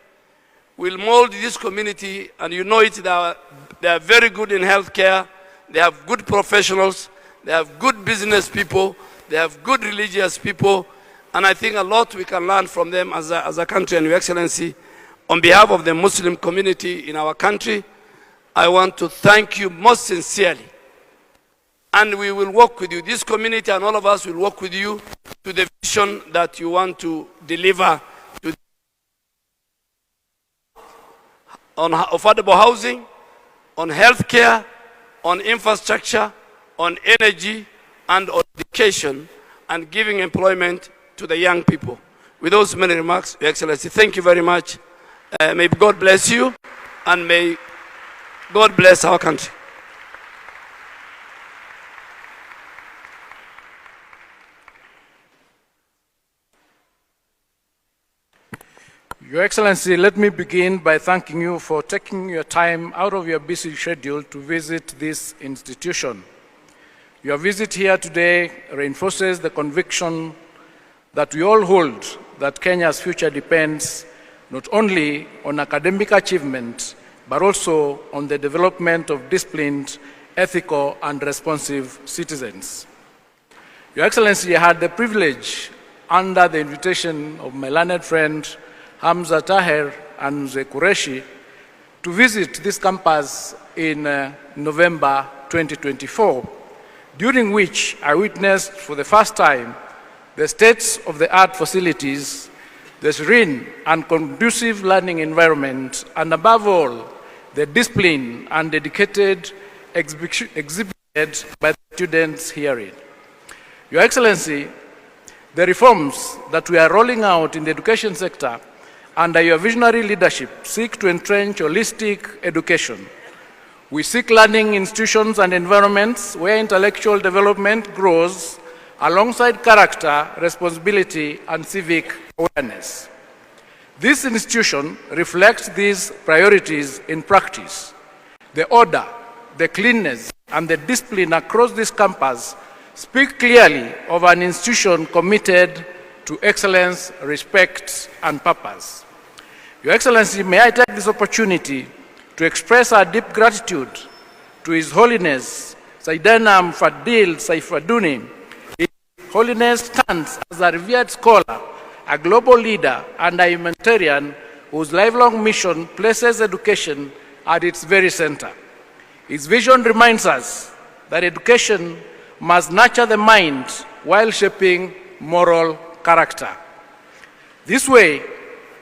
will mold this community, and you know it, they are very good in healthcare, they have good professionals, they have good business people, they have good religious people, and I think a lot we can learn from them as a country. And Your Excellency, on behalf of the Muslim community in our country, I want to thank you most sincerely. And we will work with you. This community and all of us will work with you to the vision that you want to deliver to on affordable housing, on healthcare, on infrastructure, on energy, and on education, and giving employment to the young people. With those many remarks, Your Excellency, thank you very much. May God bless you, and may God bless our country. Your Excellency, let me begin by thanking you for taking your time out of your busy schedule to visit this institution. Your visit here today reinforces the conviction that we all hold that Kenya's future depends not only on academic achievement, but also on the development of disciplined, ethical, and responsive citizens. Your Excellency, I had the privilege, under the invitation of my learned friend, Hamza Taher and Mzee Kureshi, to visit this campus in November 2024, during which I witnessed for the first time the state-of-the-art facilities, the serene and conducive learning environment, and above all, the discipline and dedicated exhibited by the students herein. Your Excellency, the reforms that we are rolling out in the education sector under your visionary leadership seek to entrench holistic education. We seek learning institutions and environments where intellectual development grows alongside character, responsibility, and civic awareness. This institution reflects these priorities in practice. The order, the cleanness, and the discipline across this campus speak clearly of an institution committed to excellence, respect, and purpose. Your Excellency, may I take this opportunity to express our deep gratitude to His Holiness Saidana Mufadal Saifuddin. His Holiness stands as a revered scholar, a global leader, and a humanitarian whose lifelong mission places education at its very center. His vision reminds us that education must nurture the mind while shaping moral character. This way,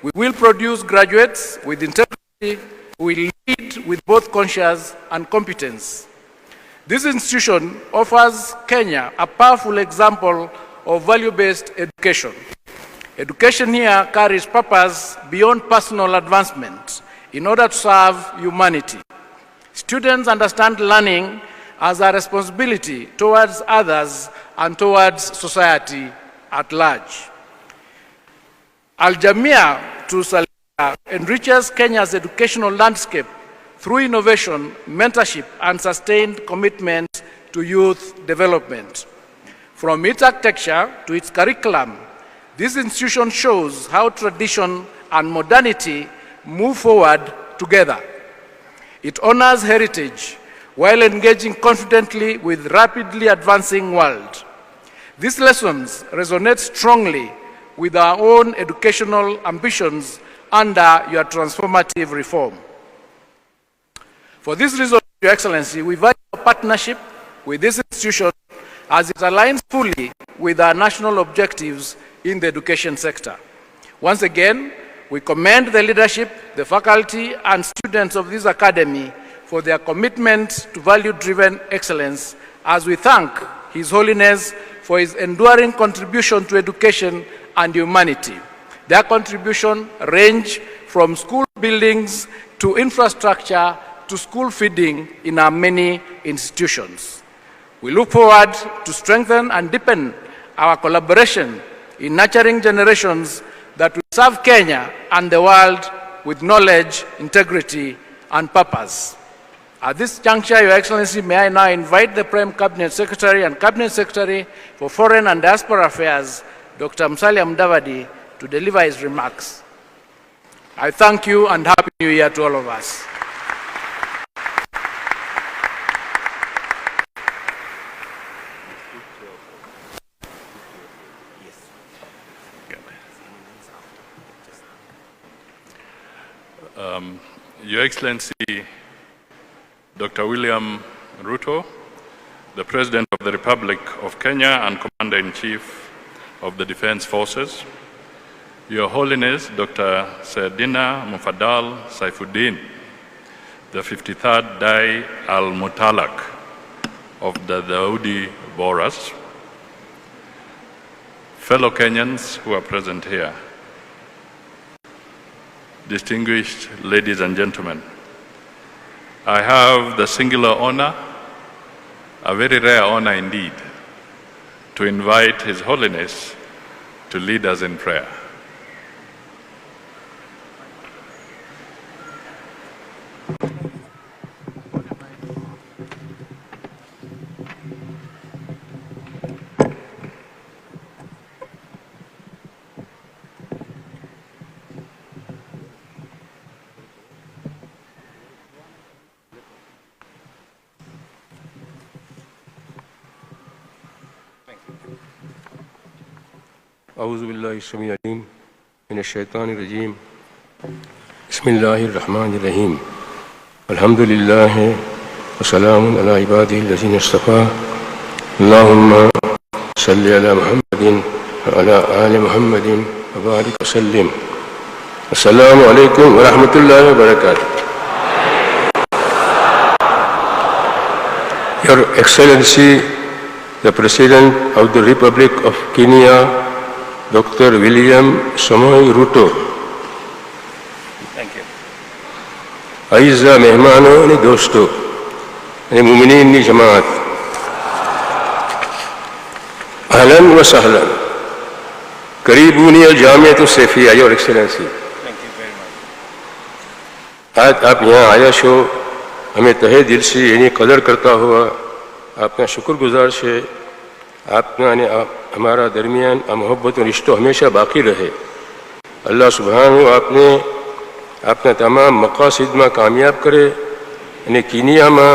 we will produce graduates with integrity who will lead with both conscience and competence. This institution offers Kenya a powerful example of value-based education. Education here carries purpose beyond personal advancement in order to serve humanity. Students understand learning as a responsibility towards others and towards society at large. Al-Jamia to Salika enriches Kenya's educational landscape through innovation, mentorship, and sustained commitment to youth development. From its architecture to its curriculum, this institution shows how tradition and modernity move forward together. It honors heritage while engaging confidently with rapidly advancing world. These lessons resonate strongly with our own educational ambitions under your transformative reform. For this reason, Your Excellency, we value our partnership with this institution as it aligns fully with our national objectives in the education sector. Once again, we commend the leadership, the faculty, and students of this academy for their commitment to value-driven excellence, as we thank His Holiness for his enduring contribution to education and humanity. Their contribution range from school buildings to infrastructure to school feeding in our many institutions. We look forward to strengthen and deepen our collaboration in nurturing generations that will serve Kenya and the world with knowledge, integrity, and purpose. At this juncture, Your Excellency, may I now invite the Prime Cabinet Secretary and Cabinet Secretary for Foreign and Diaspora Affairs, Dr. Musalia Mudavadi, to deliver his remarks. I thank you and Happy New Year to all of us. Your Excellency, Dr. William Ruto, the President of the Republic of Kenya and Commander-in-Chief of the Defense Forces, Your Holiness, Dr. Saidina Mufadal Saifuddin, the 53rd Dai al-Mutalak of the Dawoodi Bohras, fellow Kenyans who are present here, distinguished ladies and gentlemen, I have the singular honor, a very rare honor indeed, to invite His Holiness to lead us in prayer. أعوذ بالله السميع العليم من الشيطان الرجيم بسم الله الرحمن الرحيم الحمد لله وسلام على عباده الذين اصطفى اللهم صل على محمد وعلى آل محمد وبارك وسلم السلام عليكم ورحمة الله وبركاته. Your Excellency, the President of the Republic of Kenya, Dr. William Samoei Ruto. Thank you. Aizza mehmano ne dosto, ne muminin ni jamaat. Ahlan wa sahlan. Karibuni al-Jamiat al-Safia, Your Excellency. आज आप यहाँ आया show हमें तहे दिल से यानी कदर करता हुआ आपका शुक्रगुजार से आपका ने हमारा दरमियान मोहब्बत और रिश्तों हमेशा बाकी रहे। अल्लाह सुभान आपने अपना तमाम मकासद में कामयाब करे यानी कीनिया में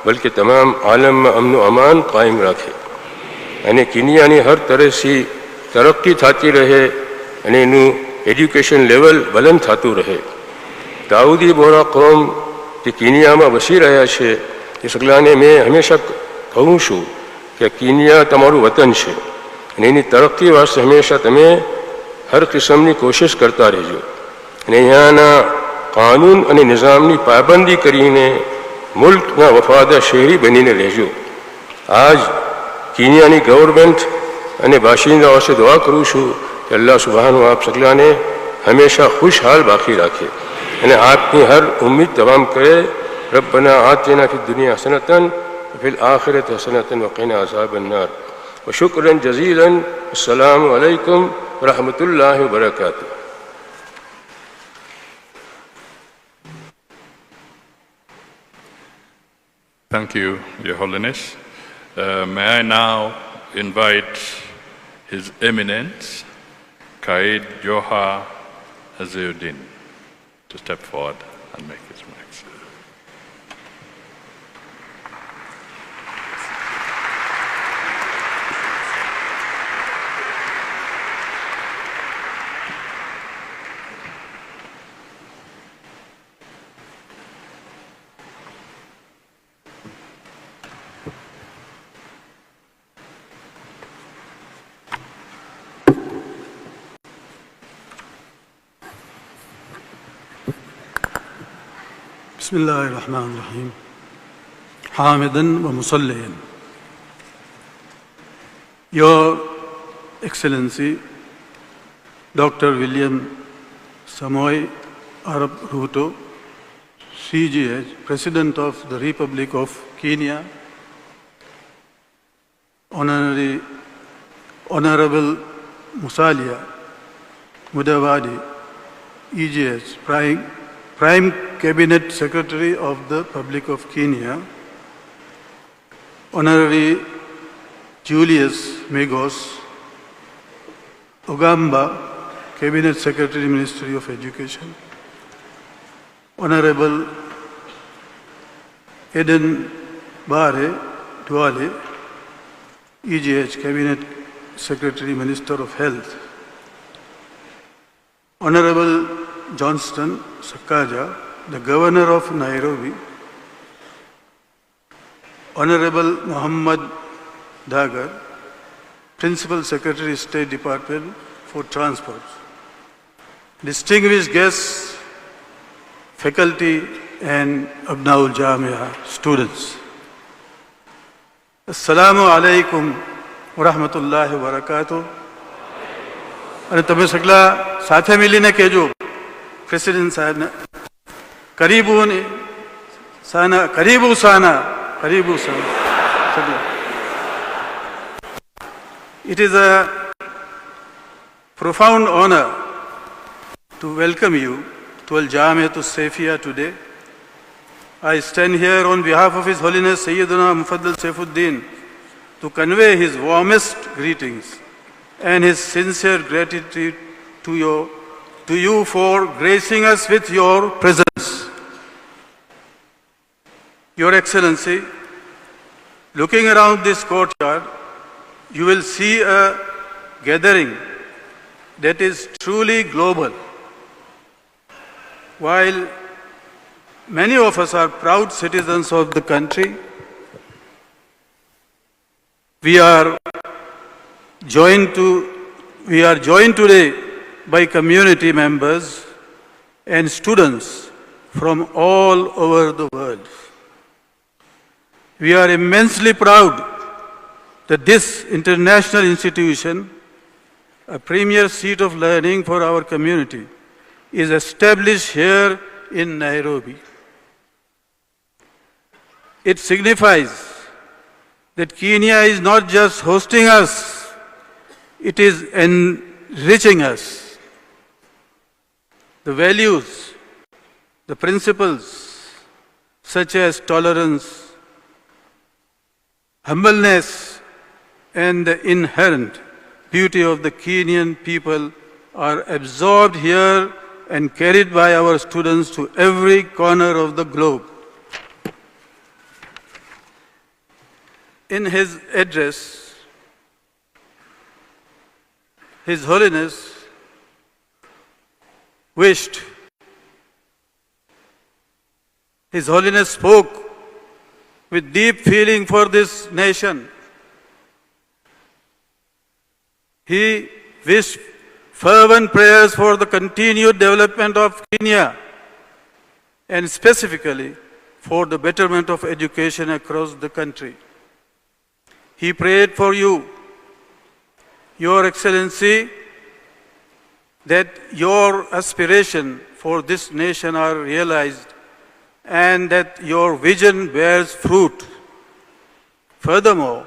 बल्कि तमाम आलम में अमन व अमान कायम रखे यानी कीनिया ने हर तरह से तरक्की थाती रहे यानी एनु एजुकेशन लेवल बुलंद थातुं रहे। दाऊदी बोहरा कौम જે કીનિયામાં વસી રહ્યા છે એ સગલાને મેં હંમેશા કહું છું કે કીનિયા તમારું વતન છે અને એની તરક્કી વાસ્તે હંમેશા તમે હર કિસ્મની કોશિશ કરતા રહેજો અને અહીંયાના કાનૂન અને નિઝામની પાબંદી કરીને મુલ્કના વફાદાર શહેરી બનીને રહેજો। આજ કીનિયાની ગવર્મેન્ટ અને બાશિંદાઓ પાસે દુઆ કરું છું કે અલ્લાહ સુબહાનહુ આપ સગલાને હંમેશા ખુશહાલ બાકી રાખે અને आपकी हर उम्मीद तमाम करे। रब्बना आतिना फी दुनिया हसनतन व फिल आखिरति हसनतन व क़िना अज़ाबन नार व शुक्रन जज़ीलन। अस्सलामु अलैकुम व रहमतुल्लाहि व बरकातुहू। Thank you, Your Holiness. May I now invite His Eminence, Qaid Joha Aziuddin, to step forward and make his remarks. Bismillahirrahmanirrahim. Hamidan wa musalliyan. Your Excellency, Dr. William Samoei Arap Ruto, CGH, President of the Republic of Kenya, Honorable Musalia Mudavadi, EGH, Prime Cabinet Secretary of the Republic of Kenya, Honorary Julius Megos Ogamba, Cabinet Secretary, Ministry of Education, Honorable Eden Bare Duale, EGH, Cabinet Secretary, Minister of Health, Honorable Johnston Sakaja, the Governor of Nairobi, Honorable Muhammad Dagar, Principal Secretary, State Department for Transport, distinguished guests, faculty and Abnaul Jamia students. Assalamu alaikum wa rahmatullahi wa barakatuh. અને તમે સગલા સાથે મળીને કહેજો president સાહેબને કરીબુ સાના It is a profound honor to welcome you to Al-Jamiat al-Safia today. I stand here on behalf of His Holiness Sayyidina Mufaddal Saifuddin to convey his warmest greetings and his sincere gratitude to you for gracing us with your presence. Your Excellency, looking around this courtyard, you will see a gathering that is truly global. While many of us are proud citizens of the country, we are joined today by community members and students from all over the world. We are immensely proud that this international institution, a premier seat of learning for our community, is established here in Nairobi. It signifies that Kenya is not just hosting us, It is enriching us. The values, the principles, such as tolerance, humbleness, and the inherent beauty of the Kenyan people are absorbed here and carried by our students to every corner of the globe. In his address, His Holiness His Holiness spoke with deep feeling for this nation. He wished fervent prayers for the continued development of Kenya and specifically for the betterment of education across the country. He prayed for you, Your Excellency, that your aspiration for this nation are realized and that your vision bears fruit. Furthermore,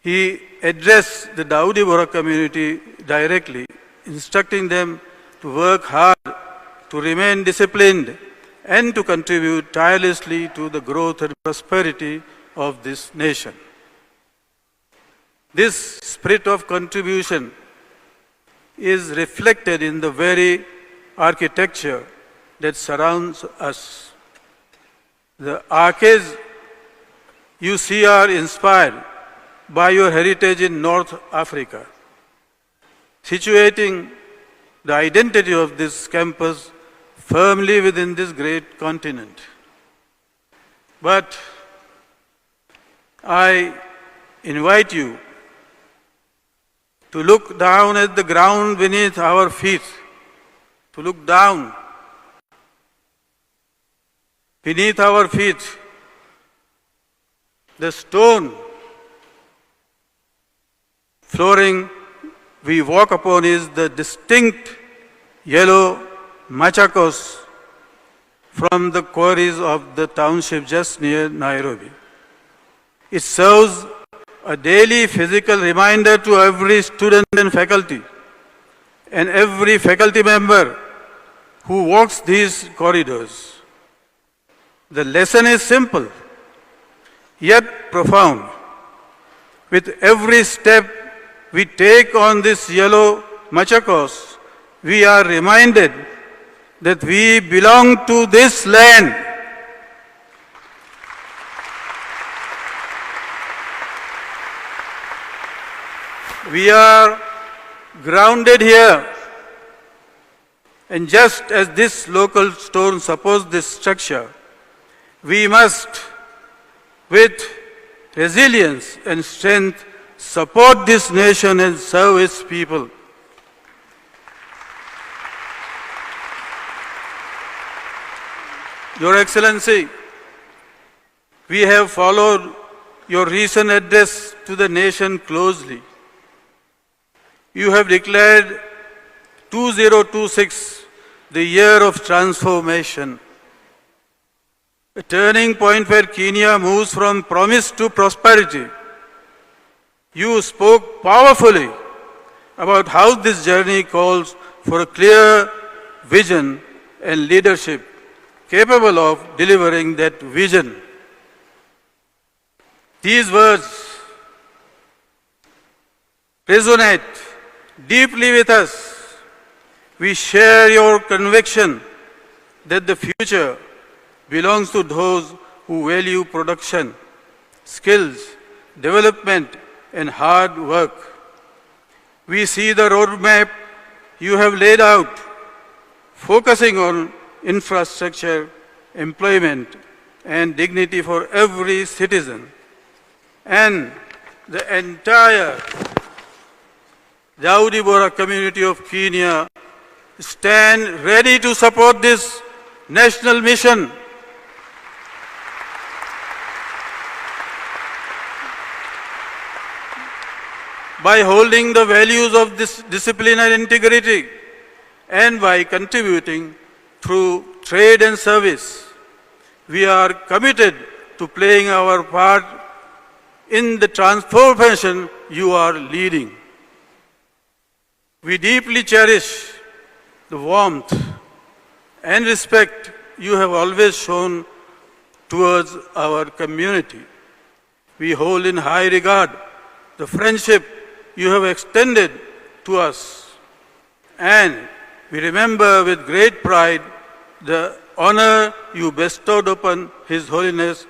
he addressed the Dawoodi Bohra community directly, instructing them to work hard, to remain disciplined, and to contribute tirelessly to the growth and prosperity of this nation. This spirit of contribution is reflected in the very architecture that surrounds us. The arcades you see are inspired by your heritage in North Africa, situating the identity of this campus firmly within this great continent. But I invite you to look down at the ground beneath our feet, to look down beneath our feet. The stone flooring we walk upon is the distinct yellow machakos from the quarries of the township just near Nairobi. It serves a daily physical reminder to every student and faculty, and every faculty member who walks these corridors. The lesson is simple, yet profound. With every step we take on this yellow machakos, we are reminded that we belong to this land. We are grounded here, and just as this local stone supports this structure, we must, with resilience and strength, support this nation and serve its people. Your Excellency, we have followed your recent address to the nation closely. You have declared 2026 the year of transformation, a turning point where Kenya moves from promise to prosperity. You spoke powerfully about how this journey calls for a clear vision and leadership capable of delivering that vision. These words resonate deeply with us. We share your conviction that the future belongs to those who value production, skills, development, and hard work. We see the roadmap you have laid out, focusing on infrastructure, employment, and dignity for every citizen. And the entire Dawoodi Bohra community of Kenya stand ready to support this national mission. By holding the values of this discipline and integrity, and by contributing through trade and service, we are committed to playing our part in the transformation you are leading. We deeply cherish the warmth and respect you have always shown towards our community. We hold in high regard the friendship you have extended to us, and we remember with great pride the honor you bestowed upon His Holiness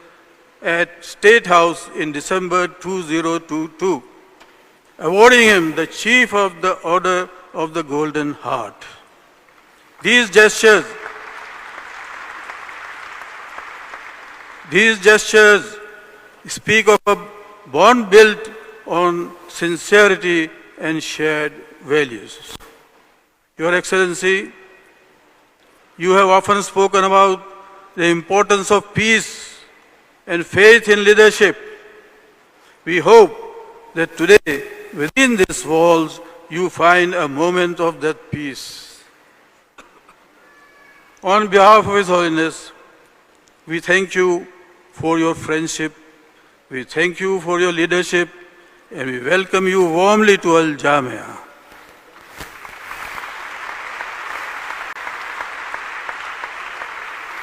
at State House in December 2022, awarding him the Chief of the Order of the Golden Heart. These gestures speak of a bond built on sincerity and shared values. Your Excellency, you have often spoken about the importance of peace and faith in leadership. We hope that today, within these walls, you find a moment of that peace. On behalf of His Holiness, we thank you for your friendship, we thank you for your leadership, and we welcome you warmly to Al Jamia.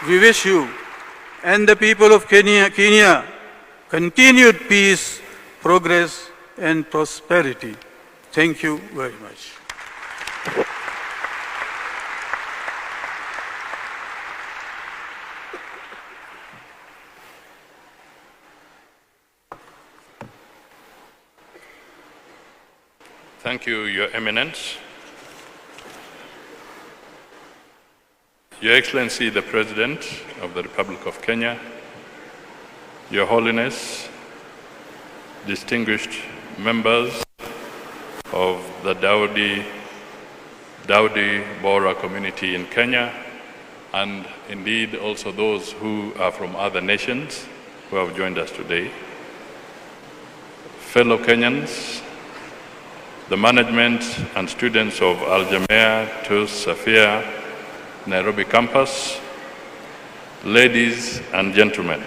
We wish you and the people of Kenya continued peace, progress, and prosperity. Thank you very much. Thank you, Your Eminence. Your Excellency, the President of the Republic of Kenya, Your Holiness, distinguished members of the Dawoodi Bohra community in Kenya, and indeed also those who are from other nations who have joined us today. Fellow Kenyans, the management and students of Al Jamia to Safia Nairobi campus, ladies and gentlemen.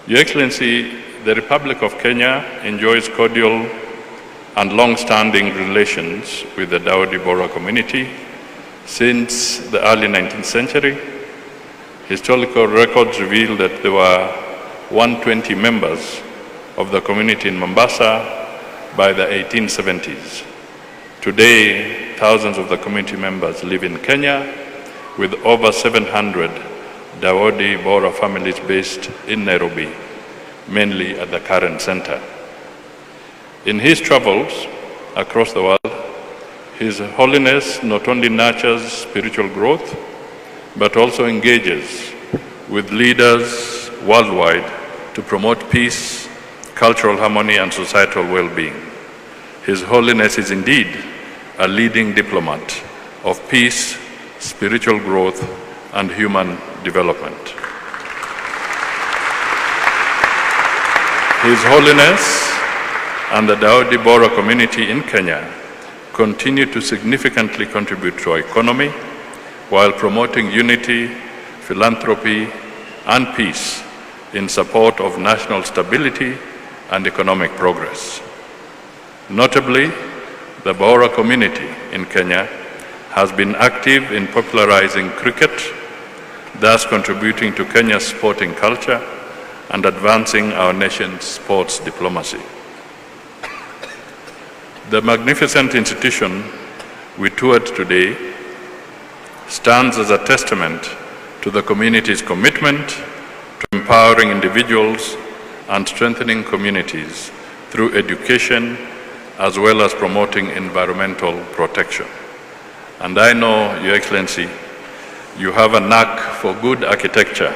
Your Excellency, the Republic of Kenya enjoys cordial and long-standing relations with the Dawoodi Bohra community since the early 19th century. Historical records reveal that there were 120 members of the community in Mombasa by the 1870s. Today, thousands of the community members live in Kenya, with over 700 Dawoodi Bohra families based in Nairobi, mainly at the current center. In his travels across the world, His Holiness not only nurtures spiritual growth, but also engages with leaders worldwide to promote peace, cultural harmony, and societal well-being. His Holiness is indeed a leading diplomat of peace, spiritual growth, and human development. His Holiness and the Dawoodi Bohra community in Kenya continue to significantly contribute to our economy while promoting unity, philanthropy, and peace in support of national stability and economic progress. Notably, the Bohra community in Kenya has been active in popularizing cricket, thus contributing to Kenya's sporting culture and advancing our nation's sports diplomacy. The magnificent institution we toured today stands as a testament to the community's commitment to empowering individuals and strengthening communities through education, as well as promoting environmental protection. And I know, Your Excellency, you have a knack for good architecture.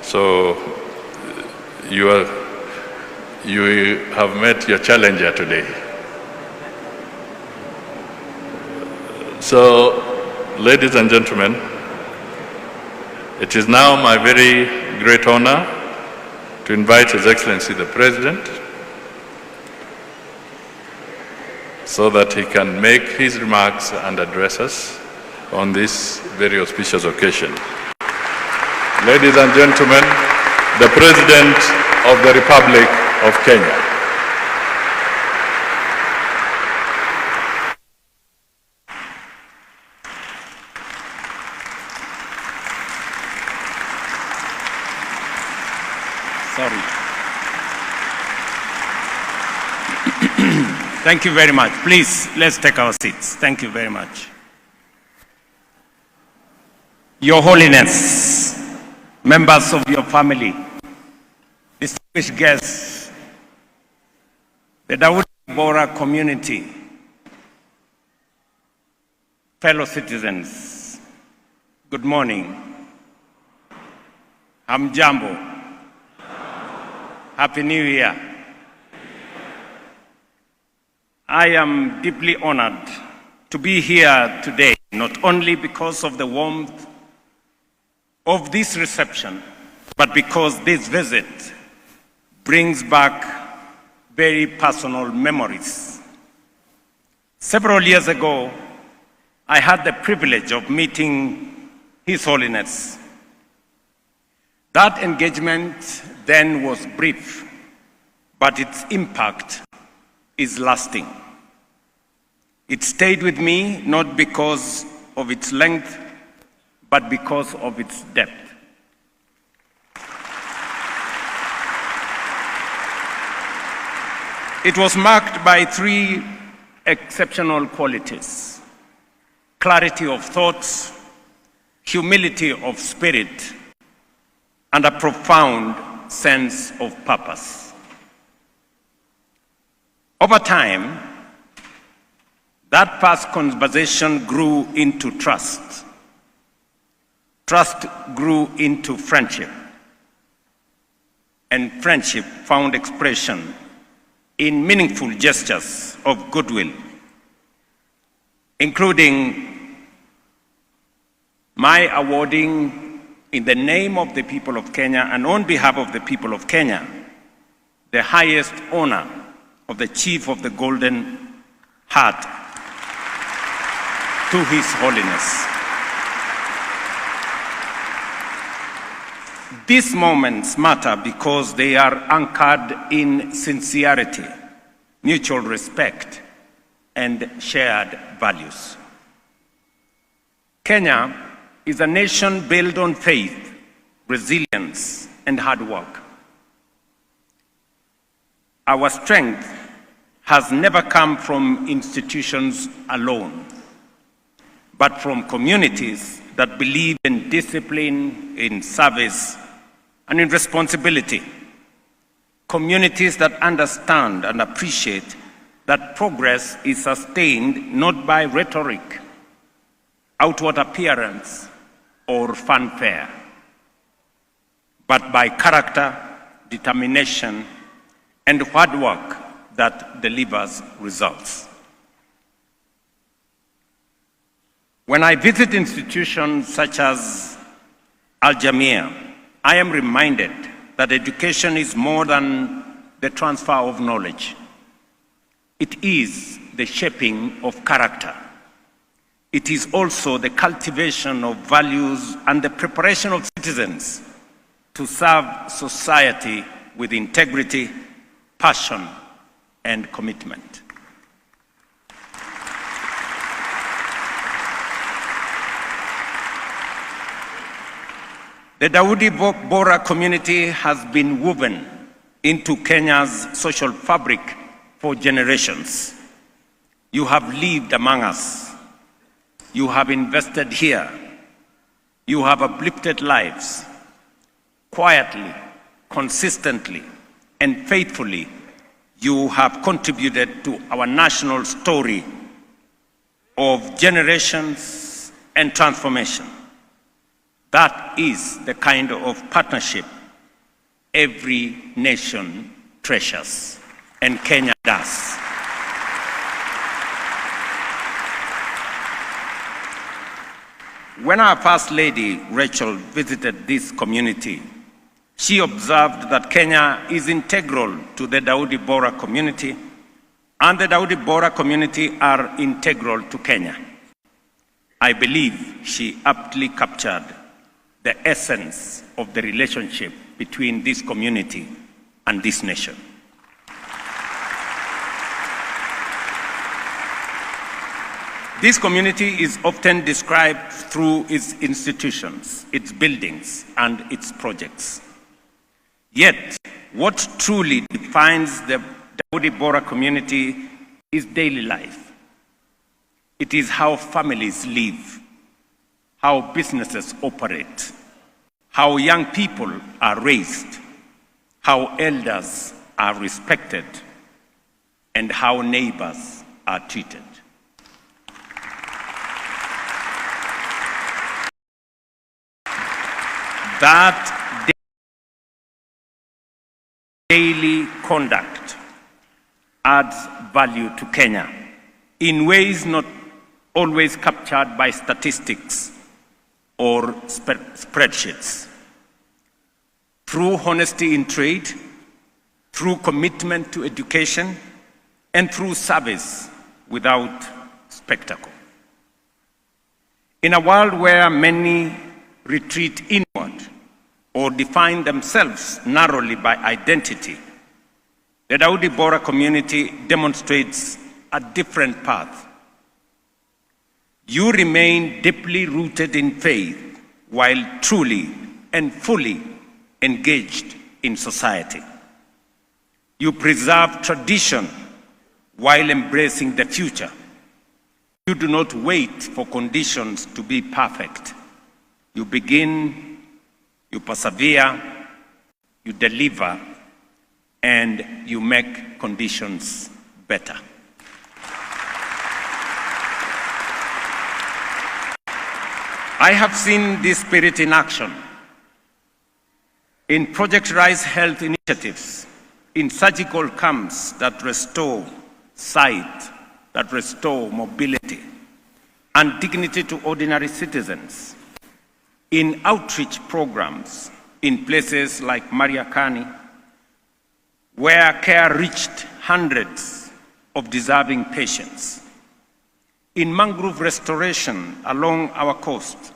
So you have met your challenger today. So, ladies and gentlemen, it is now my very great honor to invite His Excellency the President so that he can make his remarks and address us on this very auspicious occasion. Ladies and gentlemen, the President of the Republic of Kenya. Sorry. Thank you very much. Please, let's take our seats. Thank you very much. Your Holiness, members of your family, distinguished guests, the Dawoodi Bohra community, fellow citizens, good morning. Hamjambo. Happy New Year. I am deeply honored to be here today, not only because of the warmth of this reception, but because this visit brings back very personal memories. Several years ago, I had the privilege of meeting His Holiness. That engagement then was brief, but its impact is lasting. It stayed with me not because of its length, but because of its depth. It was marked by three exceptional qualities: clarity of thoughts, humility of spirit, and a profound sense of purpose. Over time, that first conversation grew into trust. Trust grew into friendship. And friendship found expression in meaningful gestures of goodwill, including my awarding, in the name of the people of Kenya and on behalf of the people of Kenya, the highest honor of the Chief of the Golden Heart to His Holiness. These moments matter because they are anchored in sincerity, mutual respect, and shared values. Kenya is a nation built on faith, resilience, and hard work. Our strength has never come from institutions alone, but from communities that believe in discipline, in service, and in responsibility. Communities that understand and appreciate that progress is sustained not by rhetoric, outward appearance, or fanfare, but by character, determination, and hard work that delivers results. When I visit institutions such as Al Jamia, I am reminded that education is more than the transfer of knowledge. It is the shaping of character. It is also the cultivation of values and the preparation of citizens to serve society with integrity, passion, and commitment. The Dawoodi Bohra community has been woven into Kenya's social fabric for generations. You have lived among us. You have invested here. You have uplifted lives. Quietly, consistently, and faithfully, you have contributed to our national story of generations and transformation. That is the kind of partnership every nation treasures, and Kenya does. When our First Lady, Rachel, visited this community, she observed that Kenya is integral to the Dawoodi Bohra community, and the Dawoodi Bohra community are integral to Kenya. I believe she aptly captured the essence of the relationship between this community and this nation. This community is often described through its institutions, its buildings, and its projects. Yet, what truly defines the Dawoodi Bohra community is daily life. It is how families live, how businesses operate, how young people are raised, how elders are respected, and how neighbors are treated. That daily conduct adds value to Kenya in ways not always captured by statistics or spreadsheets. Through honesty in trade, through commitment to education, and through service without spectacle. In a world where many retreat inward or define themselves narrowly by identity, the Dawoodi Bohra community demonstrates a different path. You remain deeply rooted in faith while truly and fully engaged in society. You preserve tradition while embracing the future. You do not wait for conditions to be perfect. You begin, you persevere, you deliver, and you make conditions better. I have seen this spirit in action in Project Rise Health initiatives, in surgical camps that restore sight, that restore mobility and dignity to ordinary citizens, in outreach programs in places like Mariakani, where care reached hundreds of deserving patients, in mangrove restoration along our coast,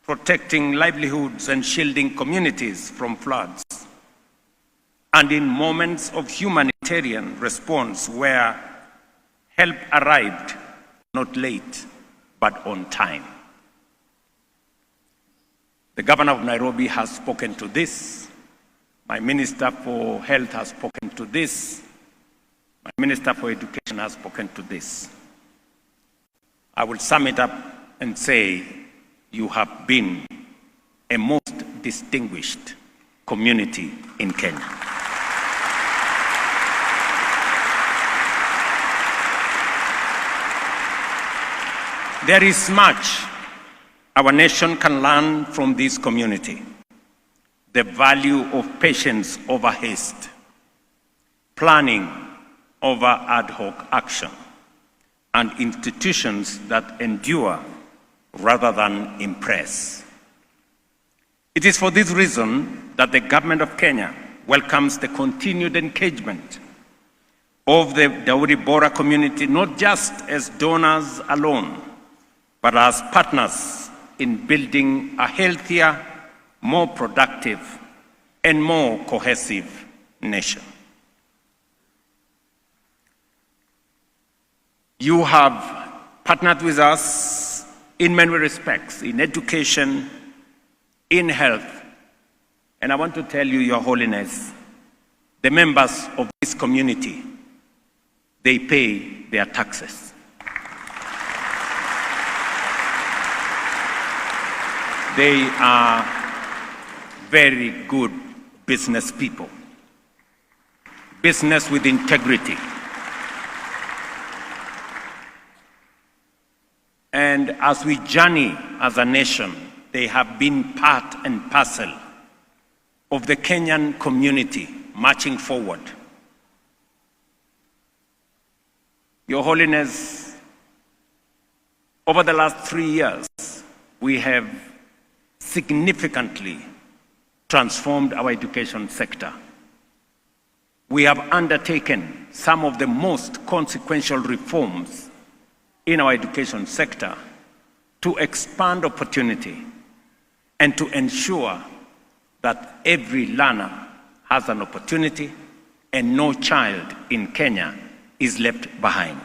protecting livelihoods and shielding communities from floods, and in moments of humanitarian response where help arrived not late, but on time. The governor of Nairobi has spoken to this. My Minister for Health has spoken to this. My Minister for Education has spoken to this. I will sum it up and say, you have been a most distinguished community in Kenya. There is much our nation can learn from this community. The value of patience over haste, planning over ad hoc action, and institutions that endure rather than impress. It is for this reason that the government of Kenya welcomes the continued engagement of the Dawoodi Bohra community, not just as donors alone, but as partners in building a healthier, more productive, and more cohesive nation. You have partnered with us in many respects, in education, in health, and I want to tell you, Your Holiness, the members of this community, they pay their taxes. They are very good business people, business with integrity. And as we journey as a nation, they have been part and parcel of the Kenyan community marching forward. Your Holiness, over the last 3 years, we have significantly transformed our education sector. We have undertaken some of the most consequential reforms in our education sector to expand opportunity and to ensure that every learner has an opportunity and no child in Kenya is left behind.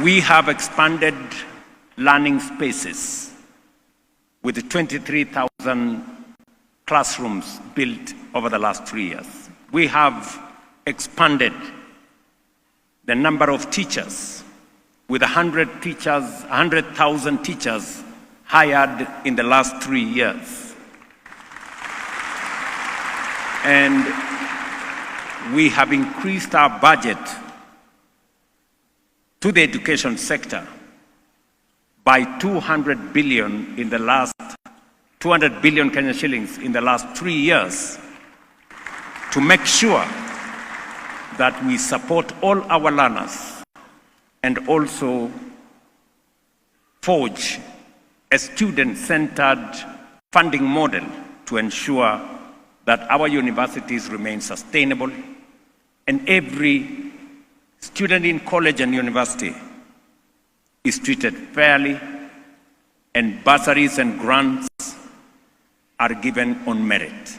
We have expanded learning spaces with 23,000 classrooms built over the last 3 years. We have expanded the number of teachers with 100,000 teachers hired in the last 3 years. And we have increased our budget to the education sector by 200 billion Kenyan shillings in the last 3 years to make sure that we support all our learners and also forge a student-centered funding model to ensure that our universities remain sustainable and every student in college and university is treated fairly, and bursaries and grants are given on merit.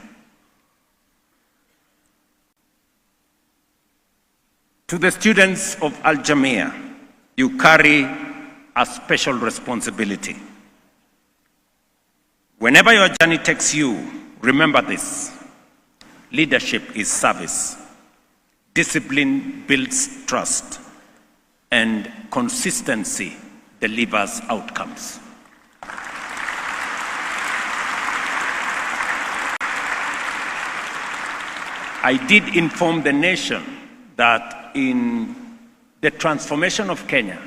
To the students of Al Jamia, you carry a special responsibility. Whenever your journey takes you, remember this: leadership is service. Discipline builds trust, and consistency delivers outcomes. I did inform the nation that in the transformation of Kenya,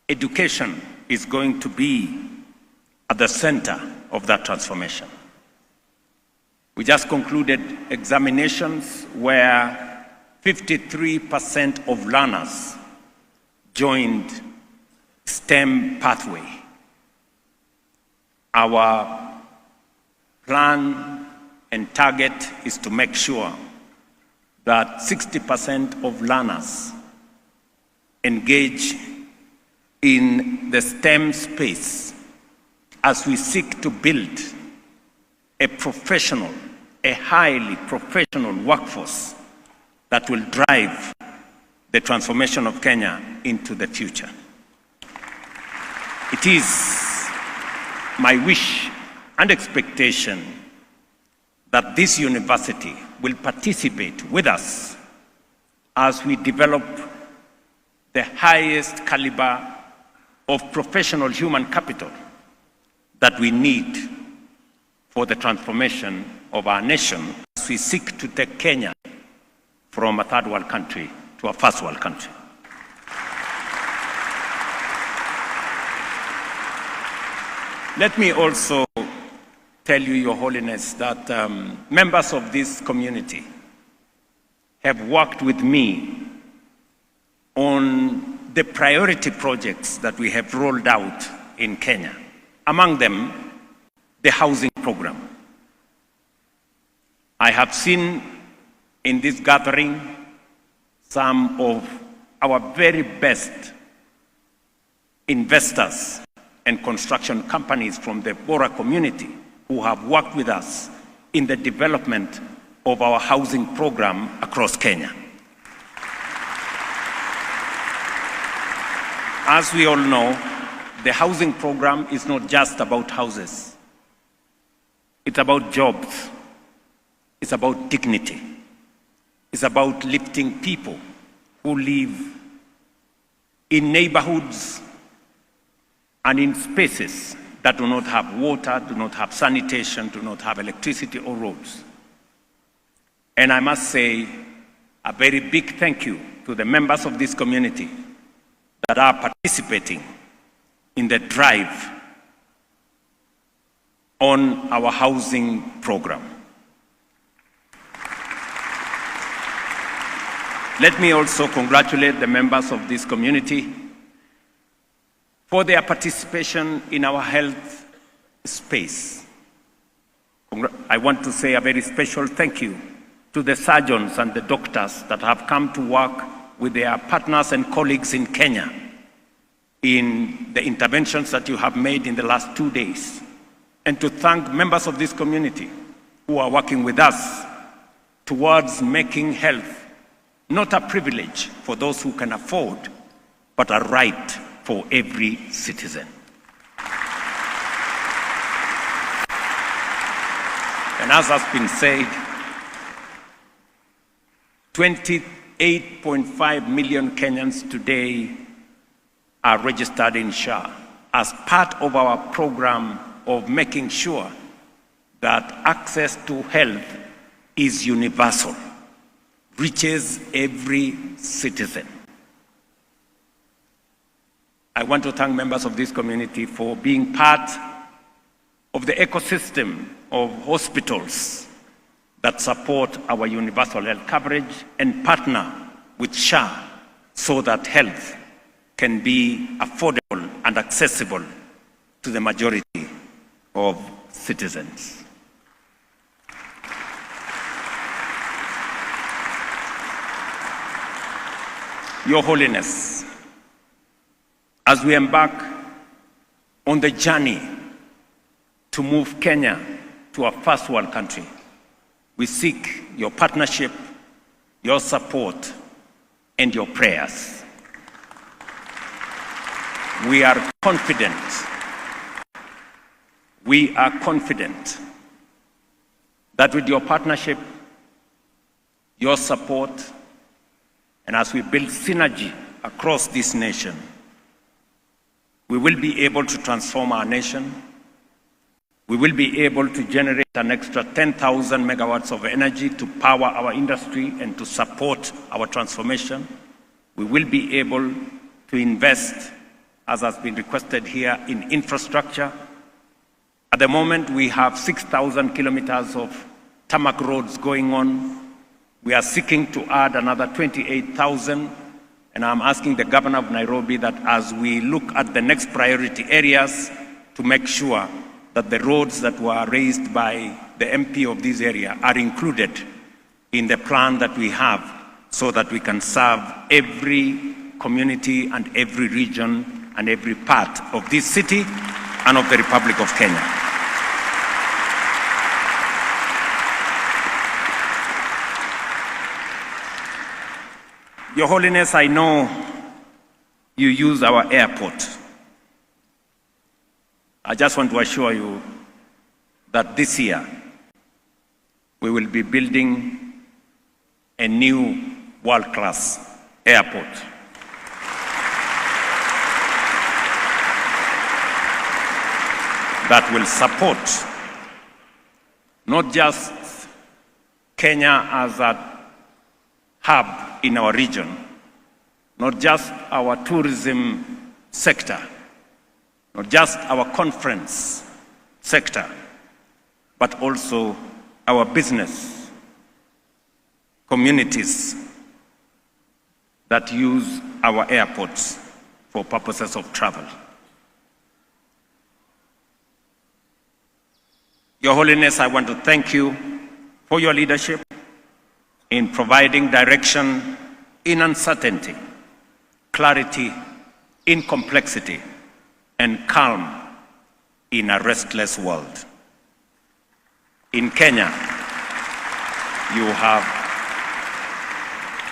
education is going to be at the center of that transformation. We just concluded examinations where 53% of learners joined STEM pathway. Our plan and target is to make sure that 60% of learners engage in the STEM space as we seek to build a professional, a highly professional workforce that will drive the transformation of Kenya into the future. It is my wish and expectation that this university will participate with us as we develop the highest caliber of professional human capital that we need for the transformation of our nation as we seek to take Kenya from a third world country to a first world country. Let me also tell you, Your Holiness, that members of this community have worked with me on the priority projects that we have rolled out in Kenya. Among them, the housing program. I have seen in this gathering some of our very best investors and construction companies from the Bohra community who have worked with us in the development of our housing program across Kenya. As we all know, the housing program is not just about houses. It's about jobs. It's about dignity. It's about lifting people who live in neighborhoods and in spaces that do not have water, do not have sanitation, do not have electricity or roads. And I must say a very big thank you to the members of this community that are participating in the drive on our housing program. Let me also congratulate the members of this community for their participation in our health space. I want to say a very special thank you to the surgeons and the doctors that have come to work with their partners and colleagues in Kenya in the interventions that you have made in the last 2 days. and to thank members of this community who are working with us towards making health not a privilege for those who can afford, but a right for every citizen. And as has been said, 28.5 million Kenyans today are registered in SHA as part of our program of making sure that access to health is universal, reaches every citizen. I want to thank members of this community for being part of the ecosystem of hospitals that support our universal health coverage and partner with SHA so that health can be affordable and accessible to the majority of citizens. Your Holiness, as we embark on the journey to move Kenya to a first world country, we seek your partnership, your support, and your prayers. We are confident that with your partnership, your support, and as we build synergy across this nation, we will be able to transform our nation. We will be able to generate an extra 10,000 megawatts of energy to power our industry and to support our transformation. We will be able to invest, as has been requested here, in infrastructure. At the moment, we have 6,000 kilometers of tarmac roads going on. We are seeking to add another 28,000, and I'm asking the governor of Nairobi that as we look at the next priority areas to make sure that the roads that were raised by the MP of this area are included in the plan that we have so that we can serve every community and every region and every part of this city and of the Republic of Kenya. Your Holiness, I know you use our airport. I just want to assure you that this year we will be building a new world-class airport. That will support not just Kenya as a hub in our region, not just our tourism sector, not just our conference sector, but also our business communities that use our airports for purposes of travel. Your Holiness, I want to thank you for your leadership in providing direction in uncertainty, clarity in complexity, and calm in a restless world. In Kenya, you have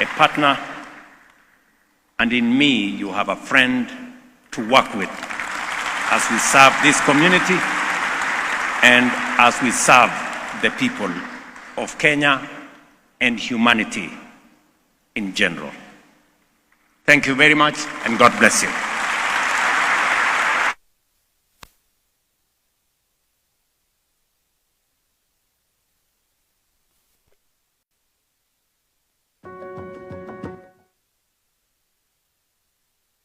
a partner, and in me, you have a friend to work with as we serve this community and as we serve the people of Kenya and humanity in general. Thank you very much, and God bless you.